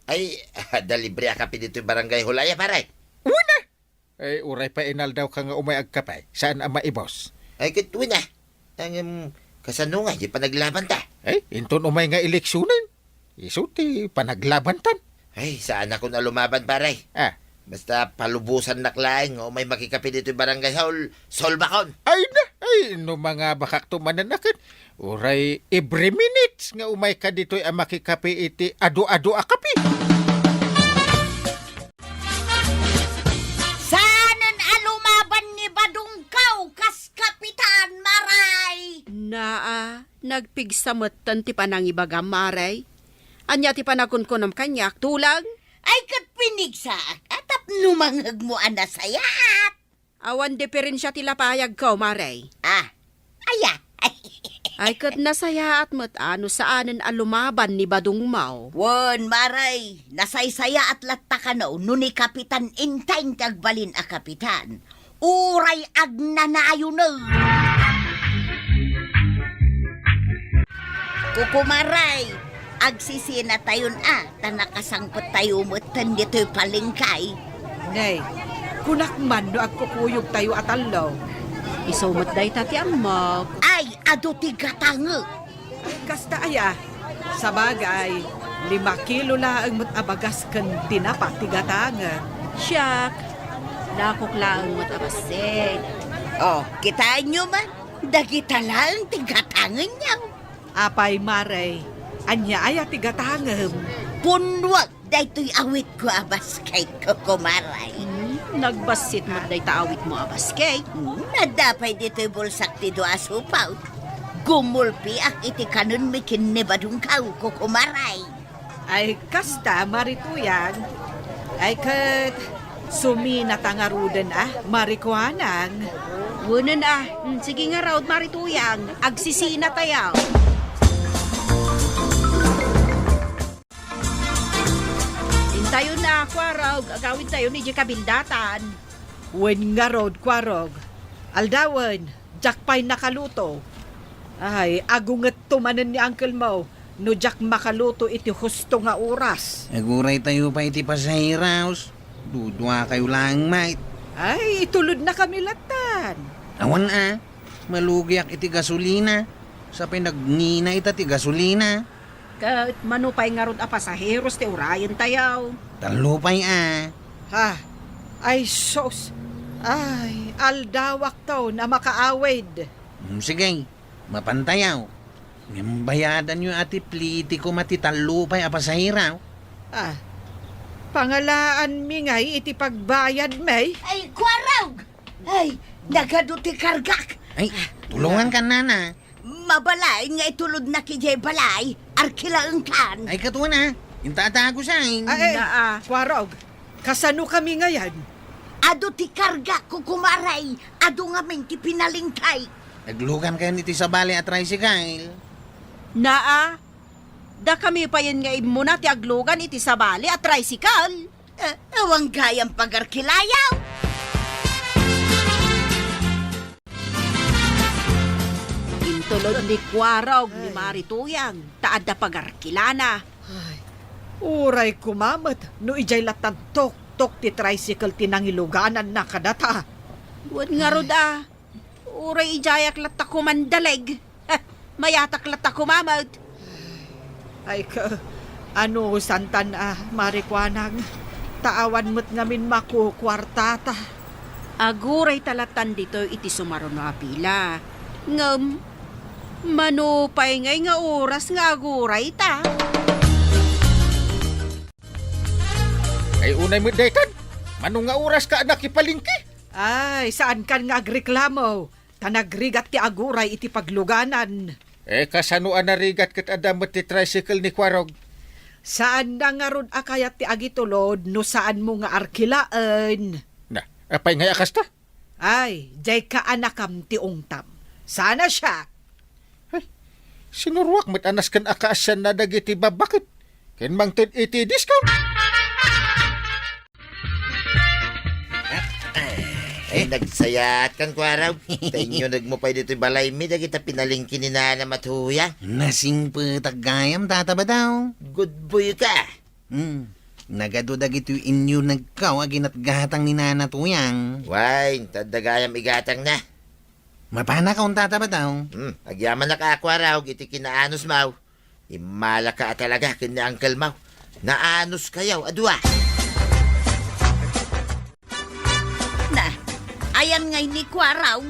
Ay, dalibre kapi dito yung barangay Hulaya pare. Una! Ay, uray pa inal daw ka nga umay agkapay. Saan ang maibos? Ay, katwin na. Ang kasano nga, di pa naglaban ta. Ay, inton umay nga eleksyonan. Isuti, panaglabantan. Ay, saan ako na lumaban, pare? Ah, Basta palubusan na klaing o may makikapi dito yung barangay hall, solbakon. ay na, ay, no mga bakak tumananakan. Uray, every minutes nga umay ka dito'y ang makikapi iti adu-adu akapi. Saanan alumaban ni Badungkaw, kas Kapitan Maray? Naa, nagpigsamutan ti panang ibagam maray. Anya ti panakunkunom kanyak, tulang. Ay kat pinigsaak, atap numangag mo sayat. Awan diferensya ti lapayag ko, maray. Ah, aya. Ay kat nasaya at ano saanan alumaban ni Badung Mau. Won, Maray, nasaysaya at latakanaw no ni Kapitan Intay tagbalin a Kapitan. Uray agnanayo na. Kukumaray, agsisina tayon tanakasangpot tayo mutan dito'y palingkay. Nay, kunak man no agkukuyog tayo atalaw. Isumot day tati amag. Ay, ado ti gatango. Kasta aya, sa bagay, 5 kilo na ang matabagas kan tinapa tigatanga. Siyak, nakuklaan mo't abasig. Oh, kitaan nyo man, dagita lang ti gatangan niya. Apay maray, anya aya tigatangam. Punwag, dayto'y awit ko abas kay Kukumaray. Nagbasit mo't day taawit mo abaskay. Nadapay dito'y bulsak ti do asupaw. Gumulpi ak iti kanon mi kinibadong kaw, Kukumaray. Ay kasta marituyan. Ay kat sumina tangarudan marikuanang. Wunan sige nga raw marituyang, agsisina tayaw. Tayo na, kwarog. Agawin tayo ni kabildatan. Wen nga rod kwarog. Aldawan, jakpay nakaluto. Ay, agunget tumanan ni Uncle Mo. No jak makaluto iti husto nga oras. Naguray tayo pa iti pasahiraos. Dudwa kayo lang, mate. Ay, itulod na kami latan. Awan malugyak iti gasolina. Sa pinagnina ita ti gasolina. Kat manupay nga ron pasaheros ti urayan tayaw. Talupay Ha? Ay, sos. Ay, aldawak to na makaawid. Sige, mapantayaw. Bayadan nyo ati pliti ko matitalupay pasahiraw. Ah, pangalaan mi ngay iti pagbayad may. Ay, kwarog! Ay, nagaduti kargak. Ay, tulungan ka na. Mabalay nga itulod na kijay balay, arkilaang kan. Ay, katuwa intatago sa akin. Ay, kwarog, kasano kami ngayon? Ado ti karga, Kukumaray. Ado nga men ti pinalingkay. Naglugan kayo niti sa bali at tricycle. Naa, da kami pa yan nga muna ti aglugan iti sabali at tricycle. Awang gayang pagarkilayaw. Intulod ni Kwarog ni Marituyang, taad da pagarkilana. Ay, uray kumamat, no ijay latan tok ti tricycle tinangiluganan na kadata. Wan nga rod uray ijayak lata kumandaleg. Mayatak lata kumamad. Ay ano santan marikwanang, taawan mo't ngamin makukwartata. Aguray talatan dito iti sumaron na pila. Ngam, manupay ngay nga oras nga aguray ta. Ay, unay mo daytan. Manong nga oras ka anak ipalingki? Ay, saan kan nga agreklamo? Tanagrigat ti aguray iti pagluganan. Kasanuan na rigat kat adamot ti tricycle ni Kwarog. Saan na nga ron akayat ti agitulod no saan mo nga arkilaan? Na, apay nga akas ta? Ay, jay ka anakam ti ungtam. Sana siya. Sinurwak mo't anas kan akasyan na dagiti babakit. Ken mang 1080 discount. Ay, nagsayat kang kwaraw. Tainyo nagmupay dito balay mi, dagita pinalingkin ni Nana Matuya. Nasing patagayam tataba daw. Good boy ka. Nagadudag ito inyo nagkaw aginat gatang ni Nana Tuyang. Wine, tadagayam igatang na. Mapana ka unta ba daw? Agyaman na ka raw, iti kinaanos maw. Imala ka talaga kin ni Uncle Mau. Naanos kayaw, adwa. Na, ayan ngay ni Kwaraw.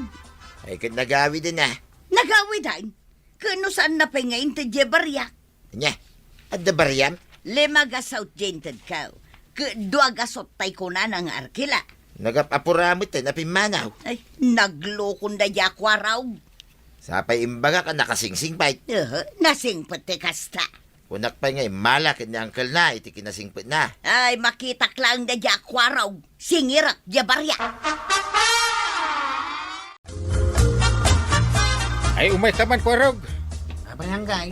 Ay kin nagawi din na. Nagawi din. Kano saan na pa ngayon ta Jebaryak? Nya, adda baryam? 5 gasaw jented ka. 2 gasot tay ko na ng arkila. Nagapapuramot na pimanaw. Ay, naglokon da ya Kwaraw. Sapay imbaga ka nakasingsing pait. Nasingpet te kasta. Kunak pa nga imala kin ni Uncle na, iti kinasingpit na. Ay, makitak lang da ya Kwaraw. Singirak, Jebaryak. Ay, umay taman, Kwarog. Apay hangay.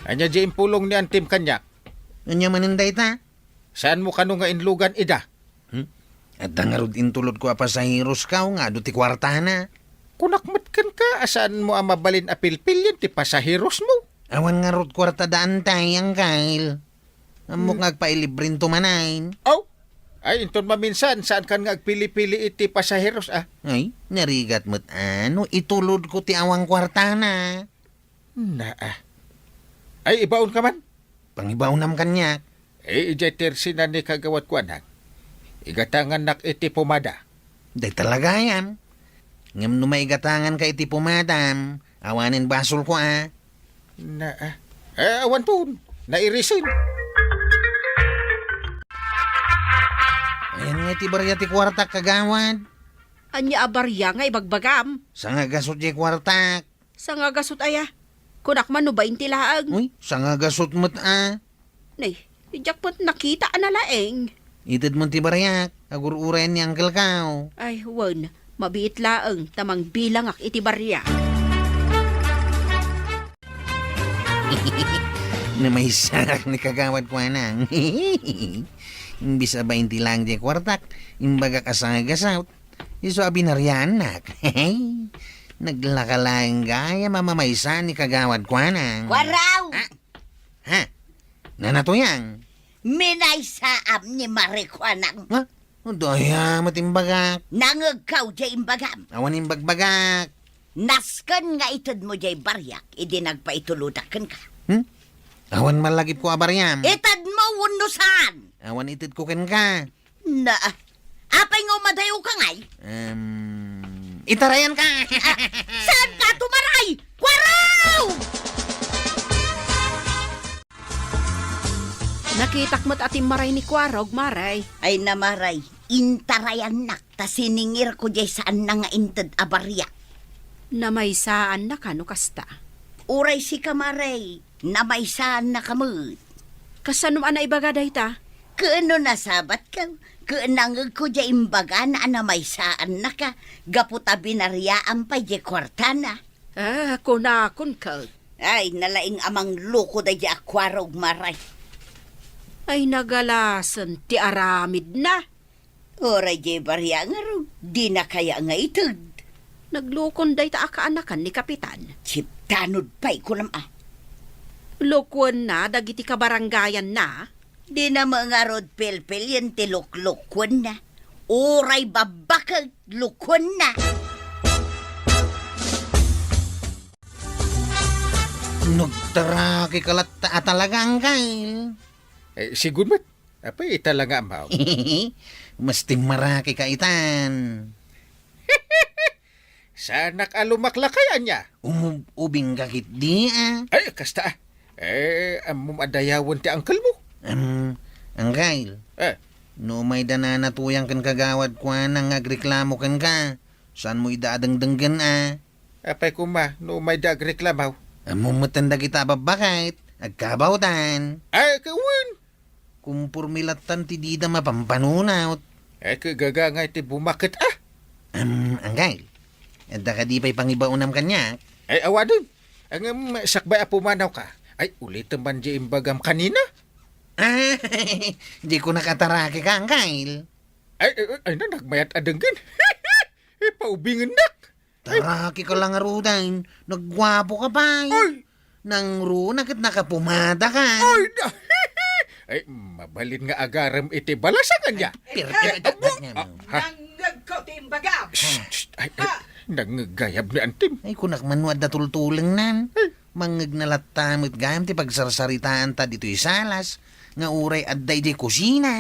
Anya di impulong ni Antim Kanyak. Anya maninday ta? Saan mo kano nga inlugan, ida? At dangarod intulod ko apa sa heroes ka nga do ti kwarta na. Kunakmatkan ka, asaan mo ang mabalin apilpil yun, ti pasaheros mo. Awan nga rod kwarta daan tayang kail. Amok ngagpailibrin tumanain. Oh, ay, inton maminsan, saan kan nga agpili-pili iti pasaheros, ah? Ay, narigat mo't ano, itulod ko ti awang kwarta na. Ay, ibaon ka man? Pangibaw nam kanya. Eh, ijay na ni kagawat ko, anak. Igatangan nak iti pumada. Day talaga yan. Ngam numaigatangan ka iti pumadam, awanin basol ko Awan po, nairisin. Ayan nga iti barya ti kwarta kagawad. Anya abarya nga ibagbagam. Sa nga gasot ti kwarta. Sa nga gasot aya. Kunak man no ba intilaang. Uy, sa nga gasot mo't Nay, ijakpot nakita na laeng. Itid mo ti barya, agururen ni Uncle Kao. Ay, wan. Mabiit laeng tamang bilang ak iti barya. Na may sarak ni kagawad ko anang. Imbis abay inti lang di kwartak, imbaga ka sa gasaut. Iso abinaryan nak. Naglakalang gaya mamamaysa ni kagawad ko anang. Kwaraw! Ha? Nanatuyang? Minaysaam ni Marikwanang. Ha? O daya matimbagak. Nangagkaw jay imbagam. Awan imbagbagak. Naskan nga itod mo jay baryak, idi nagpaitulutakan ka. Awan malagip ko abaryam. Itad mo unusan! Awan itid ko ken ka. Na, apay nga umadayo ka ngay? Itarayan ka. Saan ka tumaray? Kwaraw! Nakitak mo't ating maray ni Kwarog, maray. Ay namaray, intarayan nak, ta siningir ko jay saan na nga intad abaryak. Na may saan na kano kasta. Uray si kamaray, na may saan na kamut. Kasanum ana ibaga dayta? Kaano nasabat ka? Kaanangag ko jay imbaga na may saan na ka. Gaputa binariaan pa jay kwartana. Kunakon ka. Ay, nalaing amang loko da jay akwarog maray. Ay nagalasan ti aramid na. Oray jay barya nga ro, di na kaya nga itod. Naglukon day ta akaanakan ni Kapitan. Chiptanod pa'y ko naman. Lukwan na, dagiti kabaranggayan na. Di na mga rod pelpel yan tiluklukwan na. Oray babakag lukwan na. Nagtaraki kalat talagang kail. Sigun mat, apa italaga amaw. Masting maraki kaitan. Sana kalumaklakayan niya. Ubing kakit di Ay, kasta. Mumadayawan ti uncle mo. Angkail. No may dananatuyang kan kagawad ko nang agreklamo kan ka. Saan mo idaadangdanggan Apay kuma, no may dagreklamaw. Mumatanda kita babakit. Agkabautan. Ay, kawin. Kumpurmilatan ti dida mapampanunawt. Kagaga nga iti bumakit Angkail. Edda ka di pa'y pangibaunam kanya. Ay, awadon. Ang sakbay apumanaw ka. Ay, ulit naman di imbagam kanina. Di ko nakataraki ka, Angkail. Ay na, nagmayat adanggan. Paubingan nak. Taraki ka lang arudain. Nagwapo ka pa. Ay! Nang ru, nakapumada ka. Ay, Ay, mabalin nga agaram iti balasangan niya. Nangag ko timbaga. Ay, nangagayab ni Antim. Ay, kunak manuad na tultulang nan. Mangag nalatamot gayam ti pagsarsaritaan ta dito'y salas. Nga uray adday di kusina.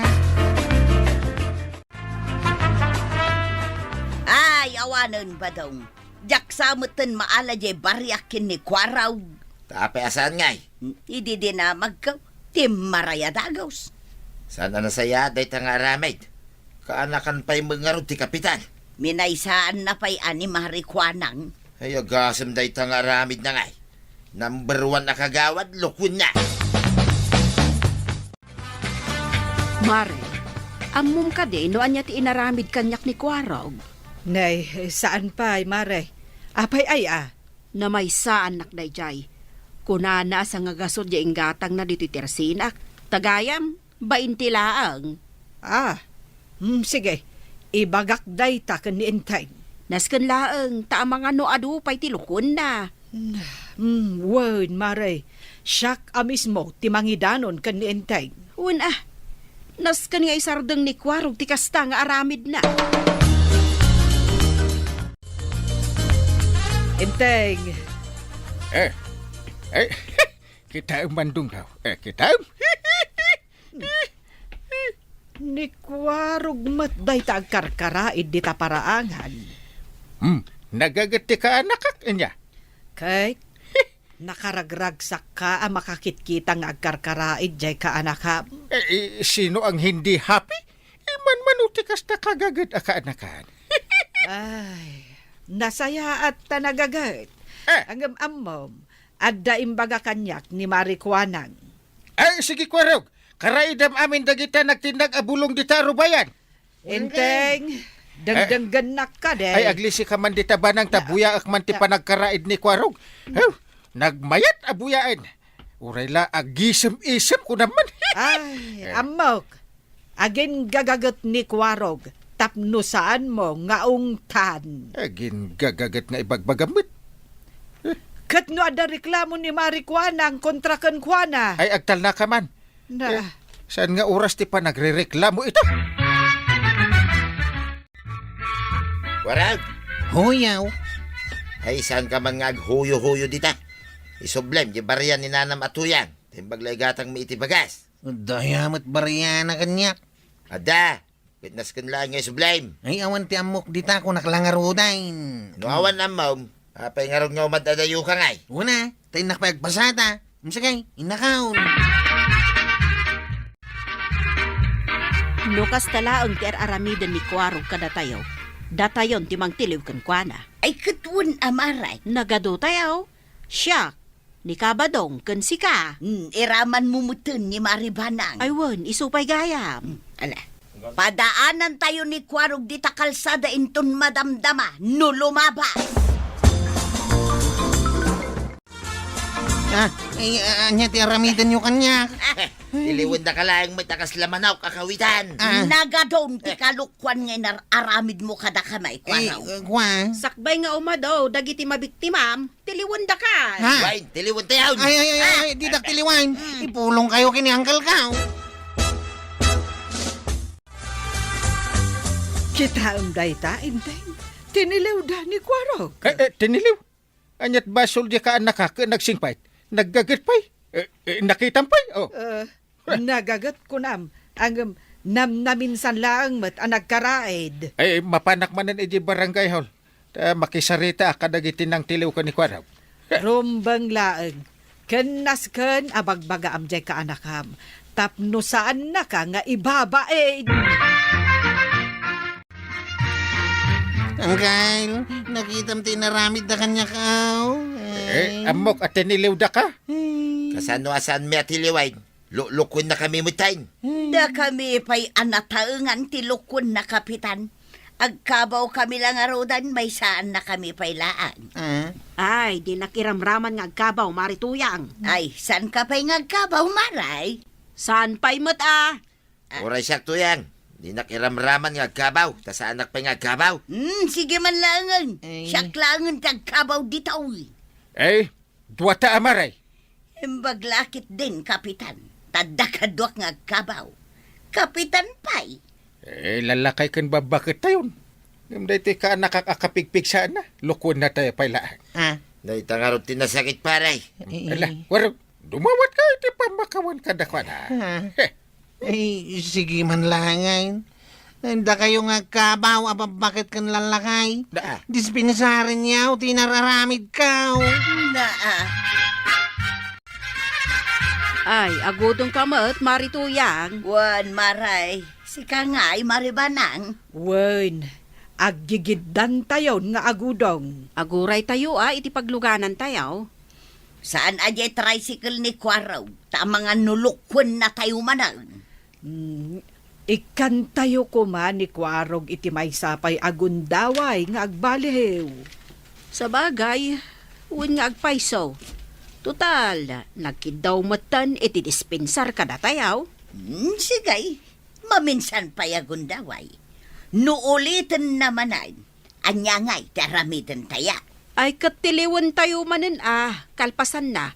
Ay, awanan ba daw? Jak samutan maala jay baryakin ni Kwaraw. Tapay asan ngay? Idi din na magkaw. Tim maraya dagaws. Sana nasaya day nga aramid. Kaanakan pa'y mangarod ti kapitan. Minaysaan na pa'y ani marikwanang. Ay, agasam day nga aramid na ngay. Number 1 na kagawad, lukun na. Mare, amum ka di, noan niya ti inaramid kanyak ni Kwarog. Nay, saan pa, mare? Apay ay Na may saan nakdayjay. Kunana sa nga gasod ya inggatang na dito tersinak. Tagayam, 20 laang. Sige. Ibagak day ta kan ni Entay. Nasken laang, ta mga no adu pay tilukon na. Word, mare. Siyak mismo, timangidanon kan ni Entay. Nasken nga isardeng ni Kwarog ti kasta nga aramid na. Entay. Kita mandung daw. Kita. Ni Kwarog matday ta agkarkaraid di ta paraangan. Nagagati ka anak niya. Kay, nakaragragsak ka ang makakitkita nga agkarkaraid jay ka anak. Sino ang hindi happy? Manuti kasta kagagad akaanakan. Ay, nasaya at tanagagat. Ang amom, adda imbaga kanyak ni Marikwanang. Ay, sige Kwarog. Karaidam amin dagita nagtindag abulong di taro bayan. Enteng, dangdangganak ka de. Ay, aglisi ka man di tabanang tabuya ak man ti panagkaraid ni Kwarog. Nagmayat abuyain. Urayla agisem-isem ko naman. Ay, amok. Agin gagagat ni Kwarog. Tapno saan mo nga ungtan. Agin gagagat nga ibagbagamit. Kat no ada reklamo ni Marikwanang kontra kan Kwana. Ay, agtal na ka man. Saan nga oras ti pa nagre-reklamo ito? Warag, Huyaw. ay saan ka man nga huyo-huyo dita? Isoblem, di bariyan ni nanam atuyang. Timbaglay gatang mi iti bagas. Dayamat bariyana kanyak. Ada, witness kan lang nga isoblem. Ay, awan ti amok dita ko naklangarudain. No awan na mom, apay nga ron nga umadadayo ka ngay. Una, tayo nakapagpasata. Masagay, inakaon. Nukas tala ang ti aramidan ni Kwarog kada tayo. Datayon ti mangtiliw kan Kwana. Ay katun amaray. Nagado tayo. Siya, ni Kabadong kan sika. Iraman mumutun ni Maribanang. Ay wan, isupay gayam. Ala. Padaanan tayo ni Kwarog di ta kalsada inton madamdama. No lumaba. Anya ti aramidan nyo kanyak. Iliwin na ka lang may takas lamanaw kakawitan. Nagadon ti kalukwan nga aramid mo kada kamay, Kwaraw. Kwa? Sakbay nga umadaw, dagiti mabiktimam, tiliwan da ka. Ha? Wain, tiliwin tayo. Ay, di daktiliwan. Ipulong kayo kini Uncle Kao. Kita ang dayta, Enteng. Tinilaw da ni Kwarog. Tiniliw. Anyat basol di ka anak ka nagsingpait. Naggagat pa'y. Nakitampay. Oh. Nagagat ko nam. Ang namnaminsan lang mat ang nagkaraid. Ay, mapanak manan iti barangay hall. Makisarita kadagiti ng tiliw ka ni Kwaraw. Rumbang laeng. Kenas ken abagbaga amjay ka anakam. Tapno saan na ka nga ibabaid. Uncle, nakitam tinaramid na kanya kao. Amok at tiniliw da ka. Kasano asan mi atiliwain. Lukun na kami mutain. Da kami pa'y anataengan ti lukun na kapitan. Agkabaw kami lang arodan, may saan na kami pa'y laan. Ay, di nakiramraman nga agkabaw, marituyang. Ay, saan ka pa'y ngagkabaw, Maray? Saan pa'y mat Oray siya tuyang. Di nakiramraman nga kabaw. Ta sa anak pa nga kabaw. Sige man langan. Siyak langan tagkabaw ditaw. Duwata amaray. Imbaglakit din, kapitan. Tadakadwak nga kabaw. Kapitan pay. Lalakay kan babakit tayon. Yung dito ka nakakapigpig sana. Lukon na tayo pailaan. Ah, Dahita nga ron tinasakit paray. Ala, warog, dumawat ka, iti pamakawan ka dakwan ha. sige man langay. Handa kayo nga kabaw, bakit kan lalakay? Da, Dispensarin niyaw, tinararamid ka. Naa. Ay, agudong kamat, marituyang. Wan, maray. Si kangay, maribanang. Wen, aggigiddan tayon nga agudong. Aguray tayo iti pagluganan tayo. Saan ajay tricycle ni Kwaraw? Ta mga nulukwan na tayo manang. Ikan tayo kuman ni Kwarog iti may sapay agundaway nga agbalihew. Sa bagay, uwin nga agpaiso. Total, nagkidaw matan iti dispensar kada tayaw. Sigay, maminsan pa yagundaway. Nuulitin naman anya ngay taramitin taya. Ay katiliwan tayo manen kalpasan na.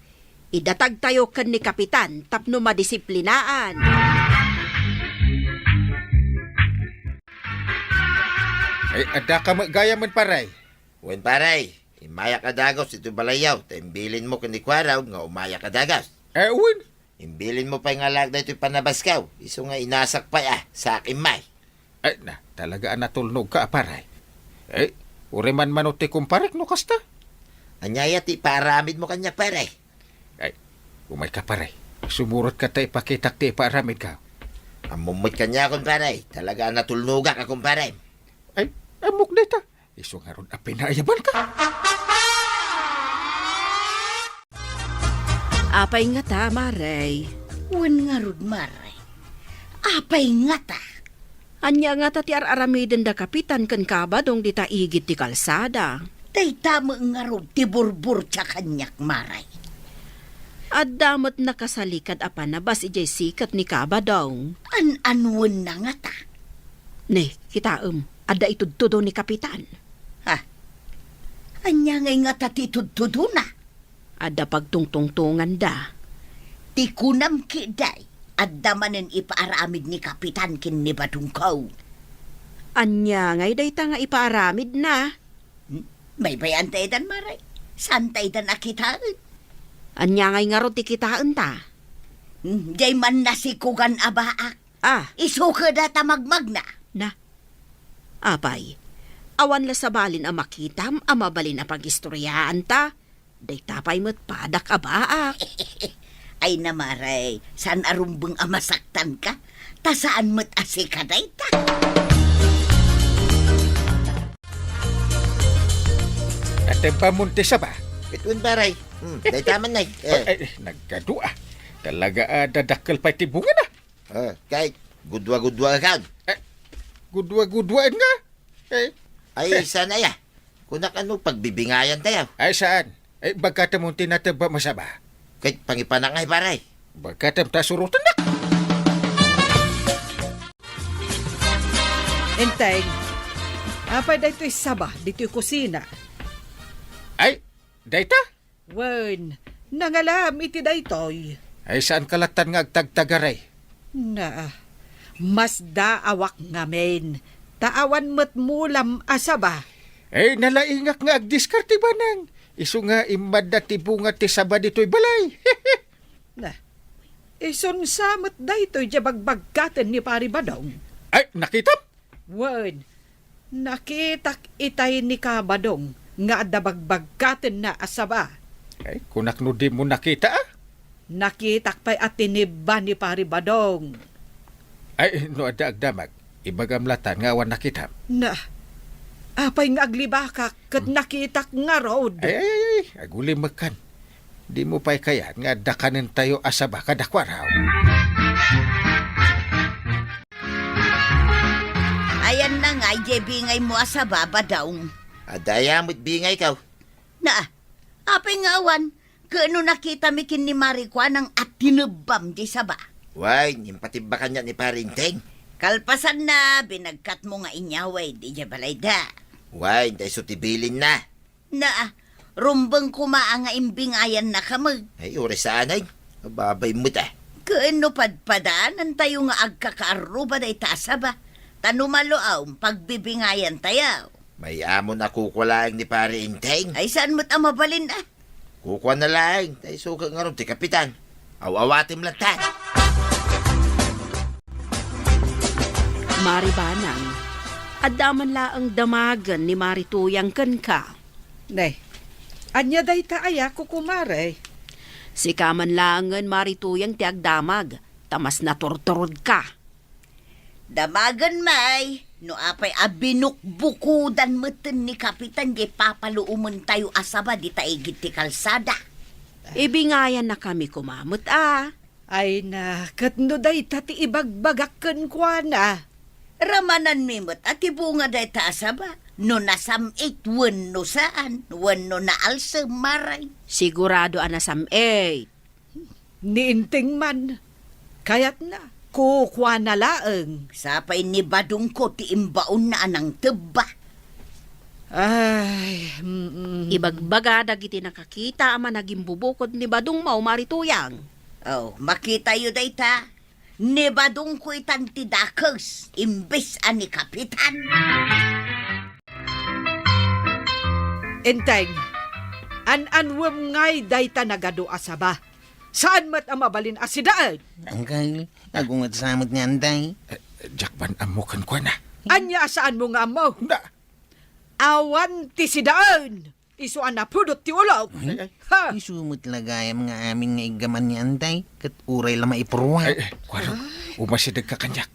Idatag tayo kan ni Kapitan tapno madisiplinaan. ay ada ka gaya man paray. Wen paray, imaya ka dagos ito balayaw. Imbilin mo kani Kwaraw nga umaya ka dagos. Uwin, Imbilin mo pa yung alag na ito'y panabaskaw. Iso nga inasak pa sa akin may. ay na, talaga natulnog ka paray. Uriman manuti kumparik no kasta. Anyaya ti paramid mo kanya paray. Umay ka paray. Sumurot ka tayo pakitak ti paramid ka. Amumot kanya akong paray. Talaga natulnuga ka kong paray. Ay, amok dita. Iso nga ron apinayaban ka. Apay nga ta, Maray. Wan nga rod, maray. Apay nga ta. Anya nga ta ti aramiden da Kapitan kan kabadong di ta igit ti kalsada. Day tama nga rod, tiburbur tsa kanyak, maray. At damot nakasalikad apanabas ijay sikat ni kabadong. An-anwan na nga ta. Ne, kitaem, ada itudtudo ni Kapitan. Ha? Anya ngay nga ta titudtudo na. Ada pagtungtungtungan da. Ti kunam kiday. At damanin ipaaramid ni Kapitan kin ni Badungkaw. Anya ngay day ta nga ipaaramid na. May bayan tayo dan, maray. Saan tayo dan akitaan? Anya ngay nga ro ti kitaan ta. Jay man nasikugan abaak. Isuka da tamagmag na. Na. Apay, awan la sabalin ang makitam, ang mabalin ang pag-istoryaan ta. Day tapay mo't padak abaak. Ay namaray, saan arumbang amasaktan ka? Ta saan mo't asikaday ta? At ang pamunti sa ba? Pitun paray. Day taman na Nagkadua. Talaga dadakkel pa tibungan na. Kahit gudwa-gudwa ka. Gudwa-gudwaan nga. Ay, sana ya. Kunak ano pagbibingayan tayo. Ay saan? Bagkatam mong tinataba masaba. Kahit pangipanangay paray. Bagkatam tasurutan na. Enteng, apay da ito'y saba, dito'y kusina. Ay, dayta? Wen, nangalam iti daytoy. Ay saan kalatan nga agtagtagaray? Na, mas daawak ngamen. Taawan mo't mulam asaba. Ay nalaingak nga agdiskarte ba nang? Isu nga imad na tibunga ti saba dito'y balay. Na, ison samot daytoy jabagbagkatan ni Pari Badong. Ay, nakitap? Wen, nakitak itay ni Kabadong nga dabagbagkatan na asaba. Ay, kunak no di mo nakita Nakitak pa'y atiniba ni Pari Badong. Ay, no ada agdamag. Ibagamlatan nga awan nakita. Na, apay nga aglibakak kat nakitak nga road. Ay, aguli makan. Di mo pa'y kaya nga dakanin tayo asaba kadakwaraw. Ayan na nga, bingay mo asaba daw. Adaya mo't bingay ka. Na, apay nga awan, kano nakita mikin ni Marikwa ng at tinubam di saba. Why, nimpatibakan niya ni Parinteng. Kalpasan na, binagkat mo nga inyaway, di dya balay da. Why, dahil sutibilin na. Na, rumbang kumaa nga imbingayan na kamag. Ay, uri sanay. Babay mo ta. Kaano padpadaanan tayo nga agkakaaruba day tasa ba? Tanumaloaw, pagbibingayan tayo. May amon ako kulaing ni pare Inteng. Ay saan mo't ang mabalin ah? Kukuha na lang. Tayo suka nga ron, ti kapitan. Awawatim lang ta. Maribanang, adaman laang damagan ni Marituyang ken ka. Nay, anya day ta aya kukumare. Si kaman langan Marituyang ti agdamag, tamas naturturod ka. Damagan may, no apay abinukbukudan meten ni Kapitan di papaluumon tayo asaba di taigit ti kalsada. Ibingayan na kami kumamot Ay na, katno day ta ti ibagbagakken kwa na. Ramanan mimot at ibunga day ta asaba. No nasamit wenno saan, wenno na alsa maray. Sigurado anasam Niinting man. Kayat na, kukwa na laeng. Sapay ni badong ko ti imbaon na anang teba. Ay, Ibagbaga dagiti nakakita ama naging bubukod ni Badong Mau Marituyang. Oh, makita yu day ta. Ni badong ko itan ti dakes, imbes ani Kapitan. Enteng, an-anwem ngay day ta nagado asaba. Saan mat ang mabalin asidaan? Angkal, agungat samot nga antay. Jakban amukan ko na. Anya saan mo nga mo? Na. Awan ti sidaan. Isu na pudot ti ulaw. Ha? Isumot lagayam nga amin nga igaman ni antay. Kat uray lama ipurwa. Kwarog, umasidag ka kanyak.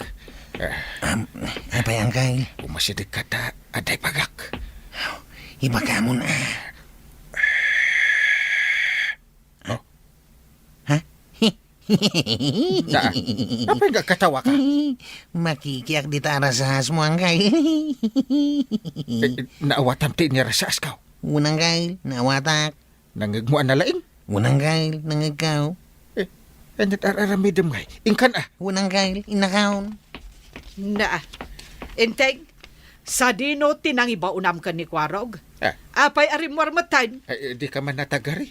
Apay angkal, Umasidag ka ta aday pagak. iba ka mo na. Ha? Na, apa nga katawa ka? Makikiyak di taras sa has mo angkal. Naawatam ti niya sa askaw. Unang kail, nawatak. Nangagmuan na laing. Unang kail, nangagaw. Anyat araramidem ngay. Ingkan Unang kail, inakaon. Na. Enteng, sa dino tinang ibaunam ka ni Kwarog. Ah. Apay arimwar matan. Ay, di ka man natagari.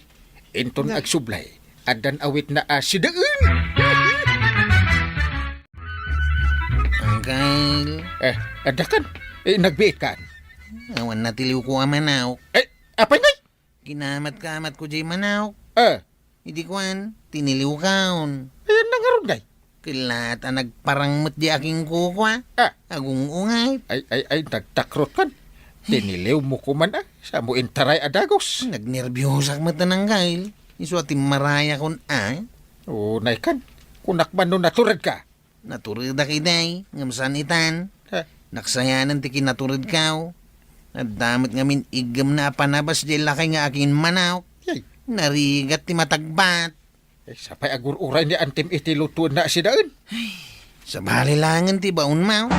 Inton agsublay. Adan awit na asidaan. Angkal, Adakan. Nagbiit kan. awan natiliw ko ang manaw. Apa ngay? Kinamat-kamat ko jay manaw. Ah, Hindi kuan, tiniliw kaon. ayan nangarong ngay. Kilat ang nagparangot di aking kukwa. Ah. Agung ungay. Ay, nagtakrot kan. Tiniliw mo ko man sa mo intaray adagos. Nagnerbiyosak mata ng kail. Isu ati maraya kon Unay kan. Kunakman no naturad ka. Naturid da kiday, ngamsan itan. Ha? Naksayanan ti kinaturid kaw. At damat ngamin igam na panabas di lakay nga akin manaw. Yay. Narigat ti matagbat. Sapay agur-uray ni antim iti lutuan na asidaan. Sa balilangan ti baon maw.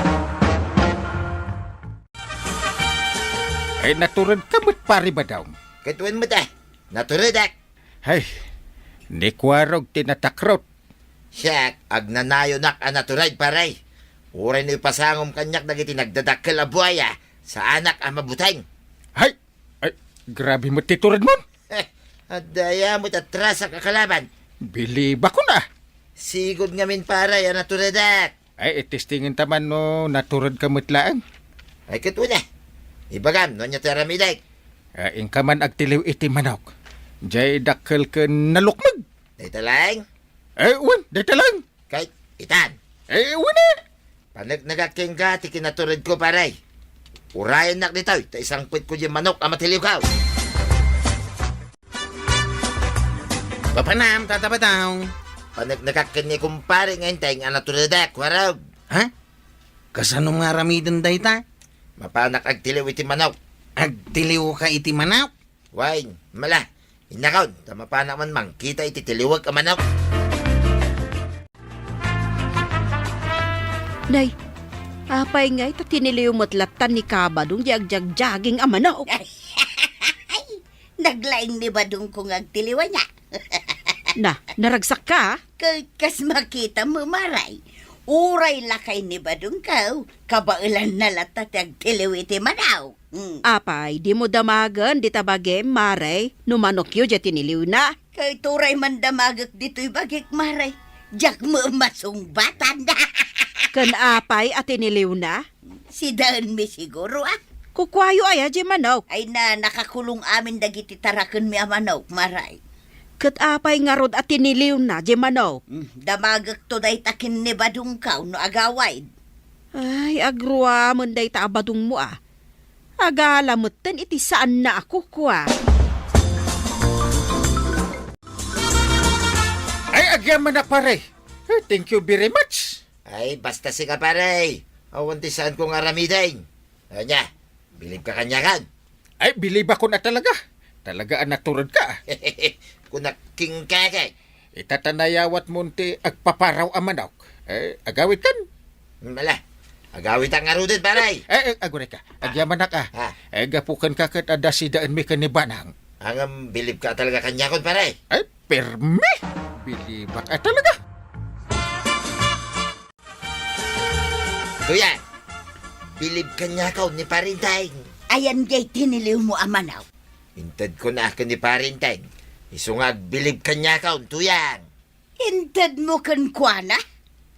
Ay naturad ka ba't pari ba daw? Katuan mo ta. Naturadak. Ay, ni Kwarog tinatakrot. Siya, agnanayo nak ang naturad paray. Uray na ipasangom kanyak dagiti nagdadakkel a buhaya sa anak ang mabutang. Ay, grabe mo titurad mo. At daya mo't atras sa kakalaban. Biliba ko na. Sigod ngamin paray ang naturadak. Ay, itistingin taman no, naturad ka mutlaan. Ay katuan na. Ibagam, no niya taramiday. Aing ka man agtiliw iti manok. Jay dakkel ka nalukmag. Dahita lang. Wan, dito lang. Kahit itan. Wan na. Panag nagaking ka, ti kinaturad ko paray. Urayan nak dito, ta isang puwit ko yung manok ang matiliw ka. Papanam, tatapataw. Panag nagaking ni kumpare ngayon tayong ang naturadak, waraw. Ha? Kasanong nga ramidan day ta? Mapanak agtiliw iti manok. Agtiliw ka iti manaw? Wain, mala. Inakaw, tamapanak man mang, kita iti tiliwag ka manok. Nay, apay ngay ta tiniliw mo't latan ni Kabadong jagjag-jaging amanaw. Naglaing ni badong kong agtiliwan niya. Na, naragsak ka? Kas makita mo maray. Uray lakay ni badong kaw. Kabailan na latat agtiliw iti manaw. Apay, di mo damagan, di tabagem, maray, numanok yu, tiniliw na. Kay turay man damagak dito'y bagik maray. Jak mo masungbatan na. Kan apay at iniliw na? Si Daan mi siguro Kukwayo ay di manok. Ay na nakakulong amin dagiti taraken mi amanok, maray. Kat apay nga rod at iniliw na di manok. Damagak to day takin ni Badungkaw no agaway. Ay, agruwa mo day taabadong mo Agalamutan iti saan na ako kwa. Ay, agyaman na pare. Thank you very much. Ay, basta si ka pare. Awan ti saan kong aramidain. Anya, bilib ka kanya kan. Ay, bilib ako na talaga. Talaga naturod ka. Kunaking kakay. Itatanayawat mo ti agpaparaw ang manok. Agawit kan. Mala, agawit ang arudin pare. Agure ka. Agyaman na ka. Ha? Gapukan ka kat ada si daan mi kanibanang. Hanggang bilib ka talaga kanya kon pare. Ay, perme. Bilib ka talaga. Tuyan, bilib kanya ka ni parintay. Ayan gay tiniliw mo amanaw. Hintad ko na ka ni parintay. Isungag bilib kanya ka tuyang. Hintad mo kan kuana?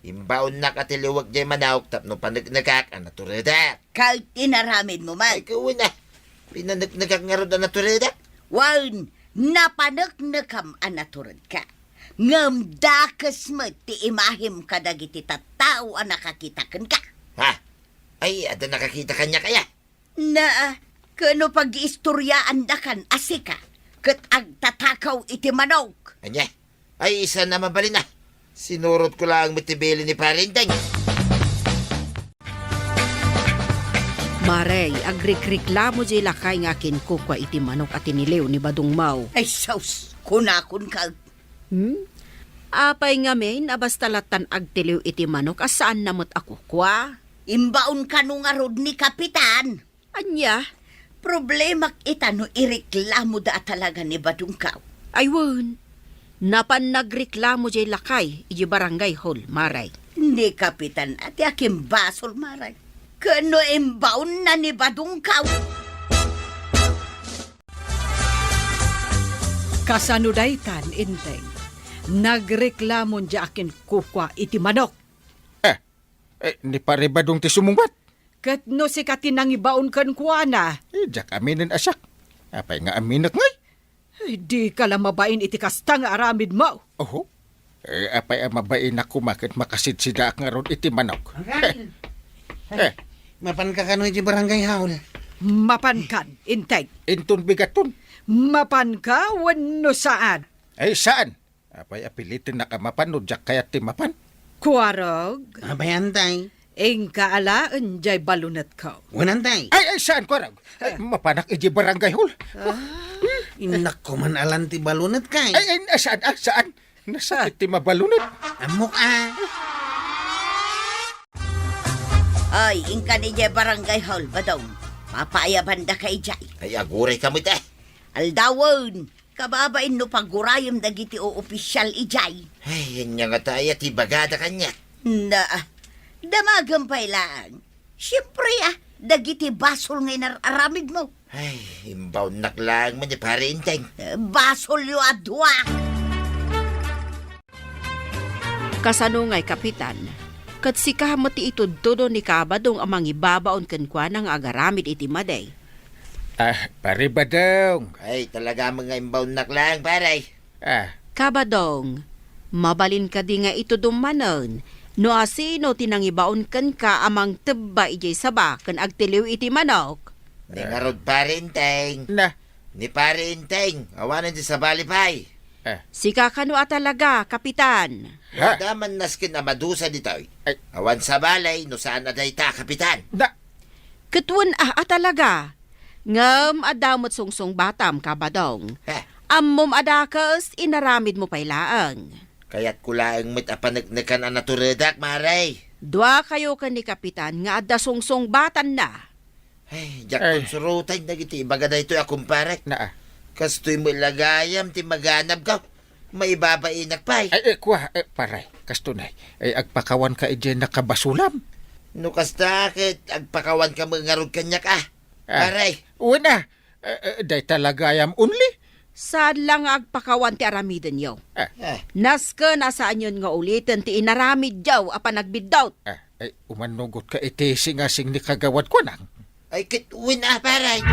Imbaon na katiliwag jay manawag tapno panagnagak ang natureda. Kahit inaramid mo man. Ay, kawin na. Pinanagnagak nga rin ang natureda. Wan, napanaknakam anaturad ka. Ngam dakas mo ti imahim kadagiti tattao ang nakakitakan ka. Ha? Ay, ada nakakita kanya kaya. Na, kano pag-iistoryaan da kan asika, kat agtatakaw iti manok. Anya? Ay, isa na mabalin na. Sinurot ko lang mitibili ni parintay. Maray, agrik-reklamo di lakay nga kinkukwa iti manok at iniliw ni Badong Mau. Ay, saus, kunakun ka. Apay nga main, abastalatan agtiliw iti manok, asaan namot ako kwa? Imbaon ka nung arod ni Kapitan. Anya? Problemak itano ireklamo da talaga ni Badungkaw. Aywan. Napan nagreklamo di lakay, iti barangay hall, Maray. Ni Kapitan at yakim basol maray. Kano imbaon na ni Badungkaw. Kasanudaytan, inteng. Nagreklamon di akin kukwa iti manok. Ni pare badong ti sumungbat. Kat no si katinang ibaon kan kuana. Diyak aminin asyak. Apay nga aminak ngay. Di ka lang mabain iti kasta nga aramid mo. Oho. Apay ang mabain ako makit makasidsida nga ron iti manok. Mapan ka kano iti barangay haul. Mapankan, inteng. Inton bigaton. Mapan ka, wano saan? Ay saan? Apay apilitin na kamapan no diyak kaya ti mapan. Kuwarog, Abayantay. ing kaalaan jay balunat ko. Wanantay. Ay saan ko raw? Mapanak iti barangay hall. Inak ko man alan ti balunat kay. Saan? Saan? Nasakit ti mabalunod. Amok Ay, ingka ni Jay Barangay Hall, Badong. Papayaban da kay Jay. Ay, aguray ka mo ite. Aldawon, kababain no pagurayom dagiti o opisyal ijay. Ay, yan nga tayo, tibagada kanya. Na, damagampay lang. Siyempre dagiti basol ngay nararamid mo. Ay, imbaon naklang mo ni parintay. Basol yo adwa. Kasanungay, Kapitan. Kat si kahamati itudtudo ni Kabadong amang ibabaon kenkwa ng agaramid iti maday. Pare badong. Ay, talaga mga imbaon naklang, paray. Kabadong, mabalin ka di nga ito dumanon. No asino tinangibaon ken ka amang tebba ijay saba ken agtiliw iti manok. Ni nga rod parintay. Na. Ni parintay. Awanan di sa balipay. Sika kano talaga, Kapitan. Ha? Daman naskin na madusa dito. Ay. Awan sa balay, no saan na dayta, kapitan. Na. Ketun talaga. Ngam adamot sungsong batam, Kabadong. Ammom adakas, inaramid mo pailaang. Kaya't kulaang mit apanagnakan ang naturedak, maray. Dua kayo ka ni Kapitan nga adda sungsong batan na. Ay, jak surutay na giti. Baga na ito akong parek. Na. Kastoy mo ilagayam, ti maganap ka. May babainak pa'y. Kuha, paray, kastunay. Agpakawan ka ije nakabasulam. No kastakit, agpakawan ka mga rod kanya ka. Paray. Una, day talagayam unli. Saan lang agpakawan ti aramiden yaw. Naska nasaan yun nga ulitin ti inaramid yaw apan nagbidawt. Ay, umanugot ka iti singasing ni kagawad ko nang. Ay, kituwin paray.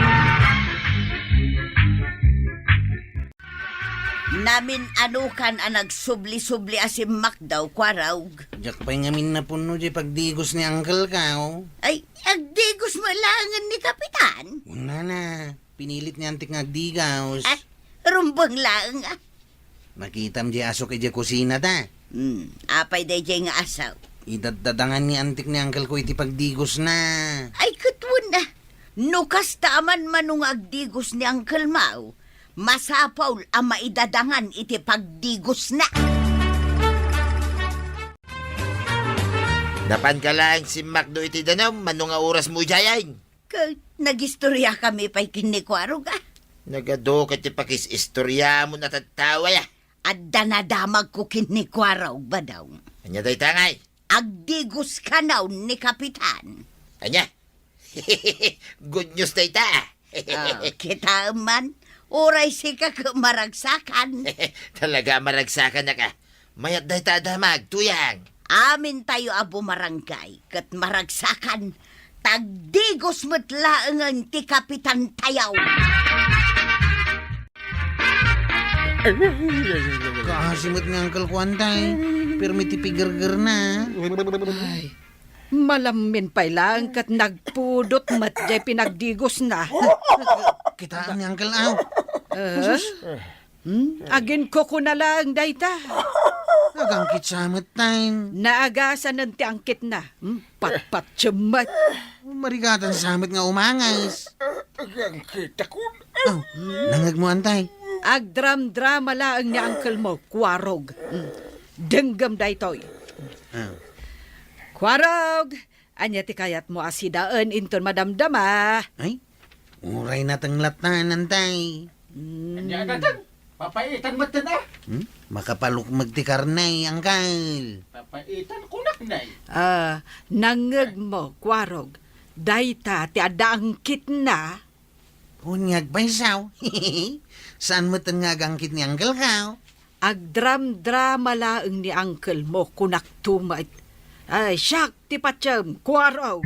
Namin anukan ang nagsubli-subli asim makdaw, kwarog. Jak pa'y ngamin na puno di pagdigos ni Uncle Kao. Ay, agdigos mo langan ni Kapitan. Una na, pinilit niya antik ngagdigaws. Ah, rumbang lang ah. Makitam di asok iti kusina ta. Apay day jay nga asaw. Idadadangan ni antik ni Uncle ko iti pagdigos na. Ay, katwan na. Nukas taaman manung agdigos ni Uncle Mau. Masapaw ang maidadangan iti pagdigos na. Napan ka lang si Macdo iti danom, manong nga oras mo jayan. Nagistorya kami pa'y kinikwarog ah. Nagado ka ti pakis-istorya mo natatawa ya. At danadamag ko kinikwaraw ba daw? Anya day tangay. Agdigos ka naw ni Kapitan. Anya? Good news day ta. Kita man, oray si ka maragsakan. Talaga maragsakan na ka. Mayat day ta damag, tuyang. Amin tayo abo marangkay, kat maragsakan. Tagdigos mo't laangan ti Kapitan tayaw. Kaasimot ni Uncle ko antay. Permiti pigirgir na. Malamin pa'y lang kat nagpudot mat jay pinagdigos na. Kitaan ni Uncle Au. Agin ko na lang dayta. Nagangkit samot time. Naagasan ng tiangkit na. Pat-pat tsumat. Marigatan samot nga umangas. Agangkit ako. Nangag mo antay. Agdram-drama lang ni uncle mo, kwarog. Denggam daytoy. Kwarog, anya ti kayat mo asidaan inton madamdama. Ay, uray na tanglatan antay. Anya natang, papaitan mo na. Makapaluk magtikarnay, Uncle. Papaitan ko naknay. Nangag mo, kwarog. Dayta ti adaangkit na. Unyag pa isaw. Saan mo tangagangkit ni Uncle Kao? Agdram-drama lang ni uncle mo kunak tumait. Ay, siyak ti patsam, kwarog.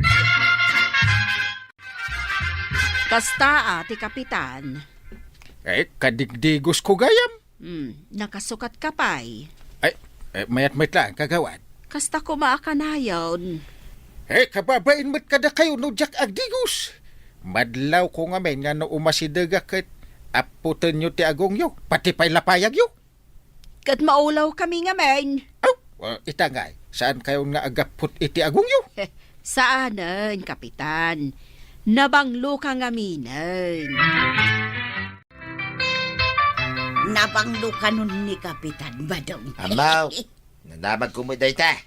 Kasta ti Kapitan. Ay, kadigdigos ko gayam. Nakasukat ka pa'y. Ay, mayat-mayat lang, kagawad. Kasta ko maakanayon. Eh, kababain mo't kada kayo no jak agdigos. Madlaw ko nga men nga no umasidaga kat aputan nyo ti agong yo, pati pa'y lapayag yo. Kat maulaw kami nga men. Itangay, saan kayo nga agaput iti agong yo? Saanan, Kapitan? Nabanglo ka nga minen. Nabanglo ka nun ni Kapitan ba daw? Amaw, nanabag ko mo day ta.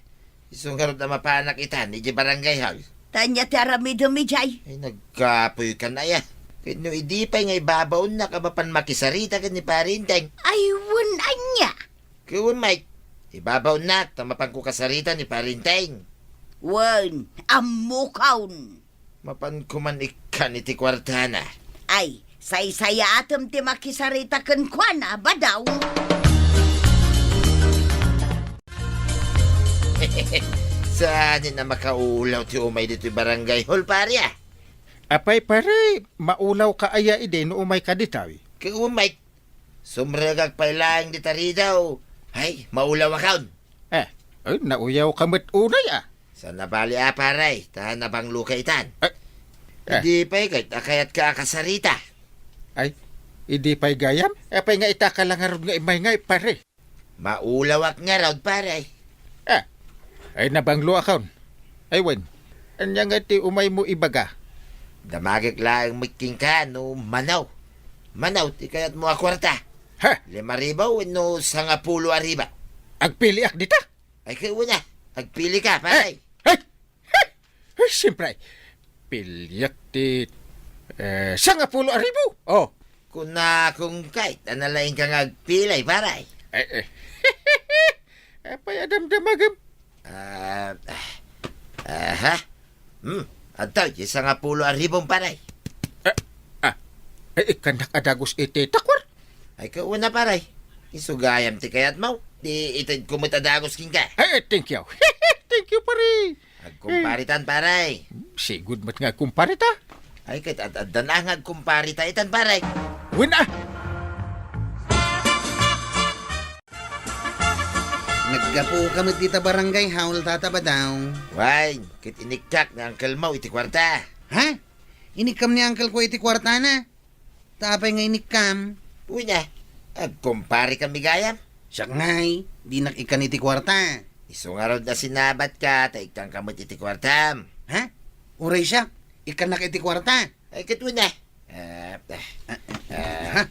Isong harap na mapanak itan, iji barangay house. Tanya ti arami-dumi jay. Ay, nagkapoy ka na ya. Kano idi pa nga ibabaw na kabapan makisarita ka ni parinteng. Ayun anya. Kawon, Mike. Ibabaw na, tamapang ko kasarita ni parinteng. Wan, amukawn. Mapan ko man ikan iti kwartana. Ay, say-saya atam ti makisarita ken kwana ba daw? Saan na makaulaw ti umay dito barangay hall parya? Apay pare, maulaw ka aya ide no umay ka ditawi. Kawon, Mike. Sumragag pa lang di tari daw. Ay, maulaw akaw. Ay, nauyaw ka mo't unay ah. Sa nabali paray, tahan na bang luka itan. Ay, Hindi pa'y kayat ka kasarita. Ay, hindi pa'y gayam. Apay nga itaka lang nga imay nga pare. Maulawak nga raw paray. Ay nabanglo akaw. Ay wen, anya nga ti umay mo ibaga. Damagik lang making ka no manaw. Manaw, ti kayat mo akwarta. Ha? 5,000 no 10 arriba. Agpili ak dita? Ay kayo na, agpili ka paray. Ay, siyempre. Pilyak ti 10,000. Oh. Kuna kung kahit analain ka nga agpilay paray. Apay adamdamagam. Ha? Ataw, 10 arribong paray. Kanak adagos iti takwar. Ay kauna paray. Isugayam ti kayat mo. Di itid kumitadagos king ka. Ay, thank you. Thank you, pare. Agkumparitan paray. Sigud mat nga kumparita. Ay kit at na nga agkumparita itan paray. Wala. Naggapo kami dita barangay, haul tataba daw. Why, kit inikchak na uncle mo iti kwarta. Ha? Inikam ni uncle ko iti kwarta na. Tapay nga inikam. Uy na, agkumpari kami gayam. Siya ngay, di nakikan iti kwarta. Isungarod na sinabat ka, taikang kamot iti kwartam. Ha? Uray siya, ikanak iti kwarta. Ay kit na. Ha?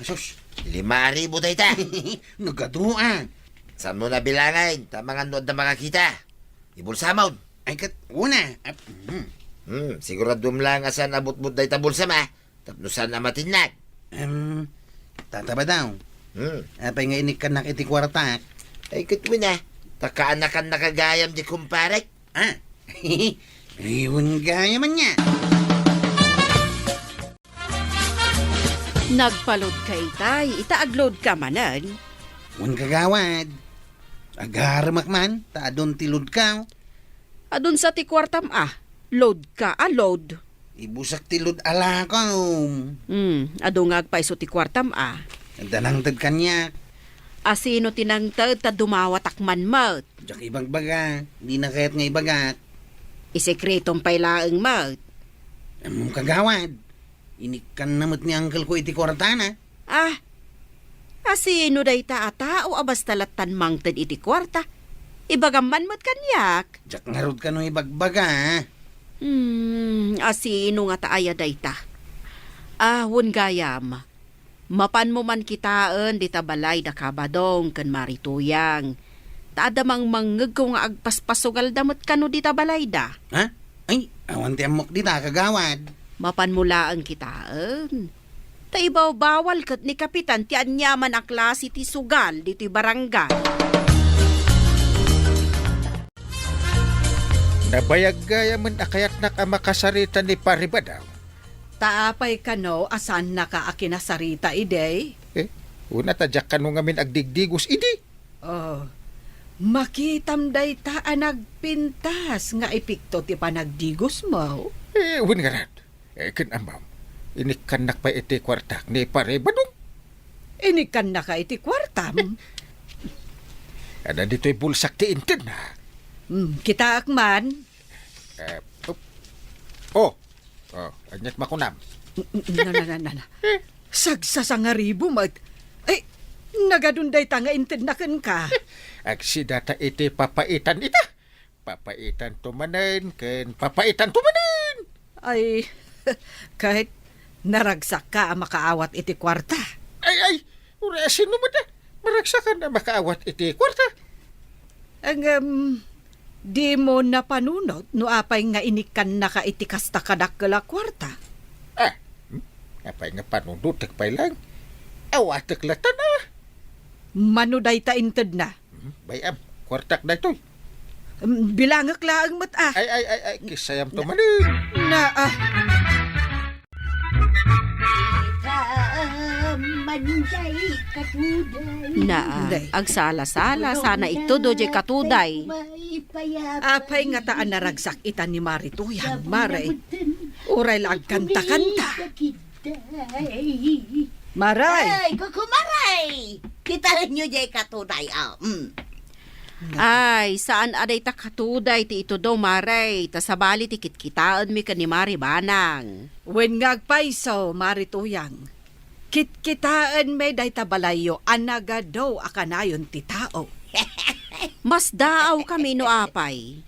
Sus, 5,000 tayo ta. Nagkatuan. Saan mo na bilangin? Tamang anood na makakita. Ibulsa mo. Ay kat, una. Siguradum lang asan abot-bot dahi ta bulsa ma. Tapnusan na matinag. Tataba daw. Apay nga inikanak iti kwarta. Ay kitwi na. Takaanakan nakagayam di kumpare. Ah, iyon gaya man niya. Nagpalod ka itay, itaaglod ka manan. Un kagawad. Agaramak man, taadon tilod ka. Adun sa ti kwartam load ka load. Ibusak tilod ala ko. Ado nga agpaiso ti kwartam Danangtad kanyak. Asino tinangtad ta dumawatak man. Diyak ibagbaga, di na kahit nga ibagat. Isekretong pailaeng mat. Among kagawad. Inikan namot ni uncle ko iti kwartana. Asino day ta o abas talatan mangtad iti kwarta. Ibagaman mat kanyak. Diyak ngarod ka no ibagbaga. Asino nga taaya day ta. Wun gayam. Mapan mo man kitaan di tabalay da kabadong kan marituyang. Taadamang manggag ko nga agpaspasugal damot kano di tabalay da. Ha? Ay, awan ti amok di ta kagawad. Mapan mula ang kitaan. Ta ibaw bawal kat ni kapitan ti anyaman a klase ti sugal dito'y barangay. Nabayag gaya man akayat na ka makasarita ni Paribadaw. Taapay kano asan na ka akinasarita ide? Una tadyak ka nung amin agdigdigos, idi. Makitam day ta nagpintas nga ipikto ti panagdigos mo. Wun nga rad. Kinamam, inikanak pa iti kwartak ni Paribadaw. Inikan na ka iti kwartam. Ada dito'y bulsak ti intin na. Kita akman. Anyat makunam. Na. Sagsasangaribo mat. Ay, nagadunday ta nga intinakan ka. Agsidata iti papaitan ita. Papaitan tumanen, ken papaitan tumanen. Ay, kahit naragsak ka makaawat iti kwarta. Ay, urasin naman na. Maragsakan na makaawat iti kwarta. Di mo napanunot no apay nga inikan na ka iti kasta kadakala kwarta. Apay nga panunod, takpay lang. Awatak lata na. Manuday ta inted na. Bayam, kwartak na ito'y. Bilangak laang mat Ay, kisayam tumanen. Agsala-sala sana ito doje katuday. Apay nga taan naragsak ita ni Marituyan, Maray. Uray lang kanta-kanta. Maray! Ay, kukumaray! Kita nyo jay katuday, Ay, saan aday ta katuday ti ito daw maray. Ta sabali ti kitkitaan mi ka ni Mari Banang. Wen ngagpaiso, Marituyang. Kitkitaan may day tabalayo, anaga daw akanayon ti tao. Mas daaw kami no apay.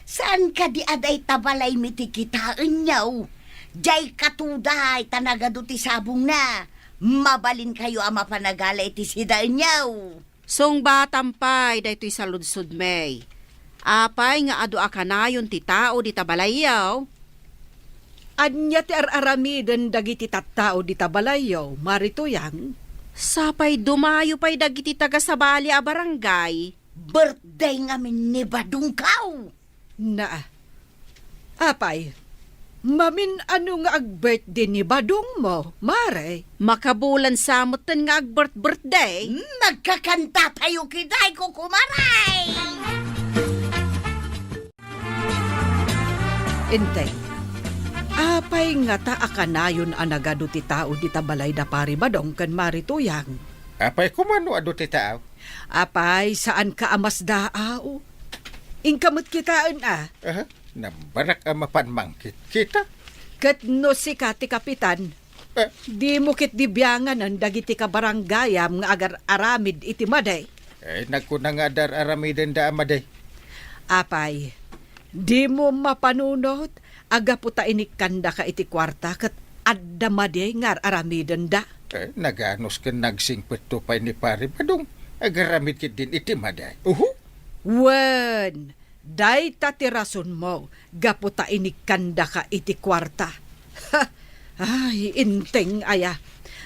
Saan ka di aday tabalay mitikitaan nyaw? Jay katuday, tanagado ti sabong na. Mabalin kayo ang mapanagalay ti sidaan nyaw. Song batampay daytoy sa ludsud may. Apay nga adu akanayon ti tao di tabalayaw. Anya ti aramiden dagiti tattao di tabalayo, Marituyang. Sapay dumayo pay dagiti taga sabali a barangay. Birthday ngamin ni Badungkaw. Apay, Mamin ano nga ag-birthday ni Badong mo, Mare? Makabulan samutan nga ag-birthday. Magkakanta tayo kiday ko kumaray! Intay. Apay nga ta akanayon anagado ti tao di tabalay da pari Badong kan Marituyang. Apay kumano ado ti tao? Apay saan ka amas daaw? Ingkamot kitaan Aha, nabarak ang mapanmangkit kita. Kat no si ka ti kapitan. Eh. Di mo kit dibiyangan ang dagiti ka baranggayam nga agar aramid iti maday. Nagkunang adar aramiden da amaday. Apay, di mo mapanunot aga puta inikanda ka iti kwarta kat adda maday nga aramiden da. Naganos ka nagsingpet to pay ni pari Badong. Agaramid kit din iti maday. Wen, day tatirason mo, gaputa inikanda ka iti kwarta. Ha, ay, inteng aya,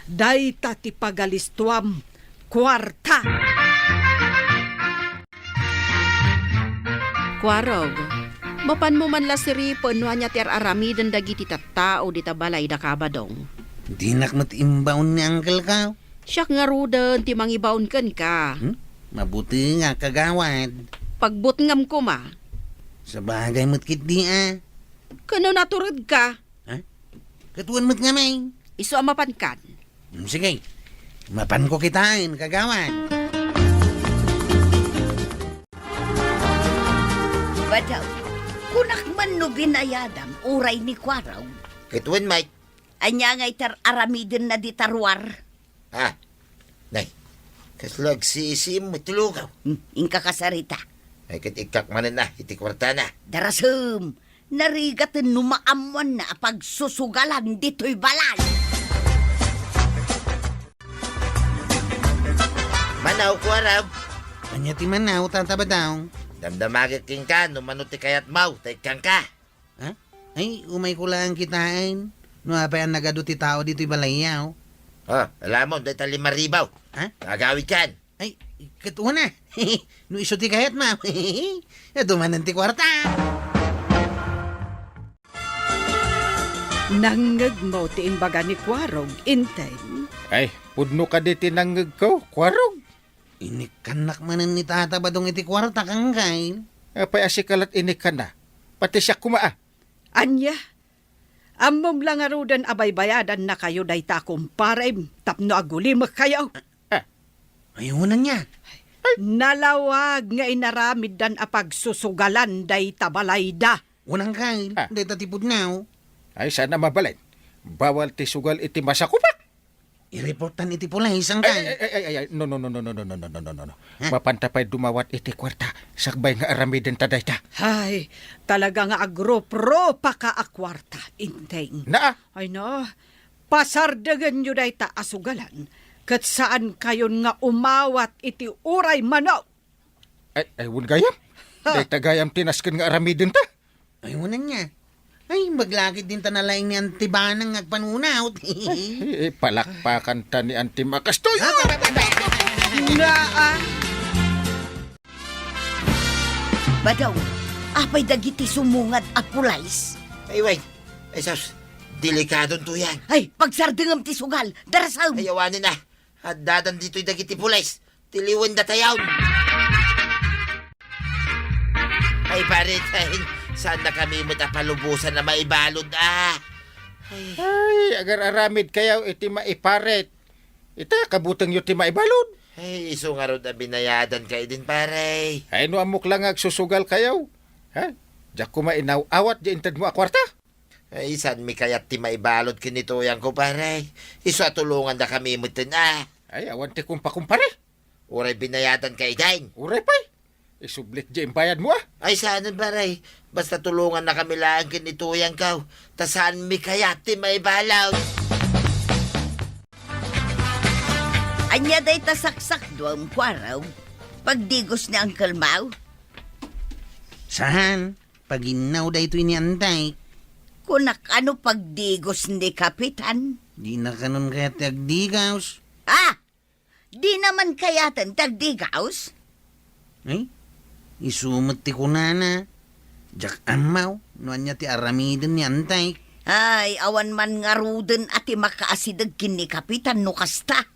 day tati pagalistuam, kwarta. Kwarog, mapan mo man la si Ripon no anya ti aramiden dagiti tattao di tabalay da kabadong. Di nakmat imbaon ni Uncle ka. Siyak nga rudan ti mangibaon ken ka. Mabuti nga kagawad. Pagbutngam ko ma. Sa bagay mo't kit di Kano naturod ka? Katuan mo't nga may. Isu amapan kan. Sige, mapan ko kitain kagawad. Badaw, kunak man no binayadam uray ni Kwaraw. Kituin, Mike. Anya nga itar aramidin na di tarwar. Ha? Nay, kaslag si mo tulugaw. Ingka kasarita. Ay ikak manan na, iti kwarta na. Darasum, narigatan numaamuan na pagsusugalan dito'y balan. Manaw ko arab. Anya ti manaw tataba daw. Damdamagit king ka, numano ti kayat mau, taikang ka. Ay, umay ko lang kitain. No apay ang nagado ti tao dito'y balayaw. Alam mo, dahil tali maribaw. Ha? Gagawid kan. Ay, katuwa na. No iso ti kahit ma. Dumanan ti kwarta. Nangag mo ti imbaga ni Kwarog, inteng. Ay, pudno ka di tinangag ko, Kwarog. Inikanak manan ni tata badong iti kwarta kang kain. Apay asikalat inik ka na. Pati siya kumaa. Anya, amom lang arudan abay bayadan na kayo day ta kumparem, tapno agulimak kayo. Ayunan niya. Nalawag nga inaramid dan apagsusugalan day tabalayda. Unang kain. Day tatipod na. Ay, sana mabalin. Bawal ti sugal iti masakupak. I-reportan iti pula isang kain. Ay, no. Mapantapay dumawat iti kwarta. Sakbay nga aramiden taday ta. Ay, talaga nga agro-pro pa ka akwarta, inteng. Naa, Ay no, pasardagan nyo day ta asugalan. Kat saan kayon nga umawat iti uray manaw. ay, wun gayam. Day tagayam tinasken nga aramiden ta. Ayunan niya. Ay, maglakit din tanalaing ni Antibanang agpanunaw. Palakpakan ta ni Antimakastoy. Naa, Badaw, apay dagiti sumungad a pulays. Ay, wait. Ay, sus. Delikadon to yan. Ay, pagsardengam ti sugal, darasam. Ayawanin na. At dadan dito'y dagiti pulays. Tiliwan da tayaw. Ay, paritain. Saan na kami matapalubusan na maibalod, Ay, agar aramid kayaw iti maiparet. Ita, kabutang yu ti maibalod. Ay, iso nga ron na binayadan kayo din, pare. Ay, no amok lang agsusugal kayaw. Ha? Diyak ko mainaw awat di intad mo akwarta. Ay, saan mi kayat ti maibalod kinituyan ko, pare. Iso atulungan na kami mutin, Ay, awan ti kumpare. Uray binayadan kayo din. Uray pa'y. Isublit di bayad mo Ay, saan pare. Basta tulungan na kami lang kinituyan ka. Ta saan mi kayat ti maibalaw. Anya day tasaksak doang Kwaraw. Pagdigos ni Uncle Mau. Saan? Paginaw da ito'y niantay. Kunak ano pagdigos ni Kapitan? Di na kanon kaya tagdigaws. Di naman kayatan tagdigaws? Ay, isumot ti kunana. Jak amaw, no anya ti aramidin ni antay. Ay, awan man nga ruden ati makaasidag kini kapitan no kasta.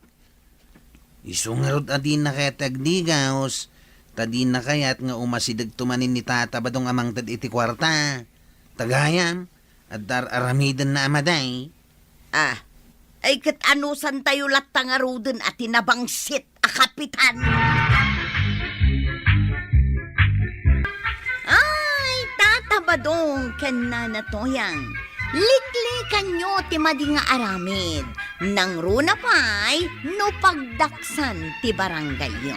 Iso nga rod adin na kaya tagdigaos. Tadi na kaya't nga umasidag tumanin ni tata badong amang tad iti kwarta. Tagayam, at dar aramidan na amaday. Ah, ay kat anusan tayo latta nga ruden ati nabangsit a kapitan. Ay, tatabadong ken na natoyang. Liklikan nyo ti madi nga aramid. Nang runa pa'y no pagdaksan ti barangay yo.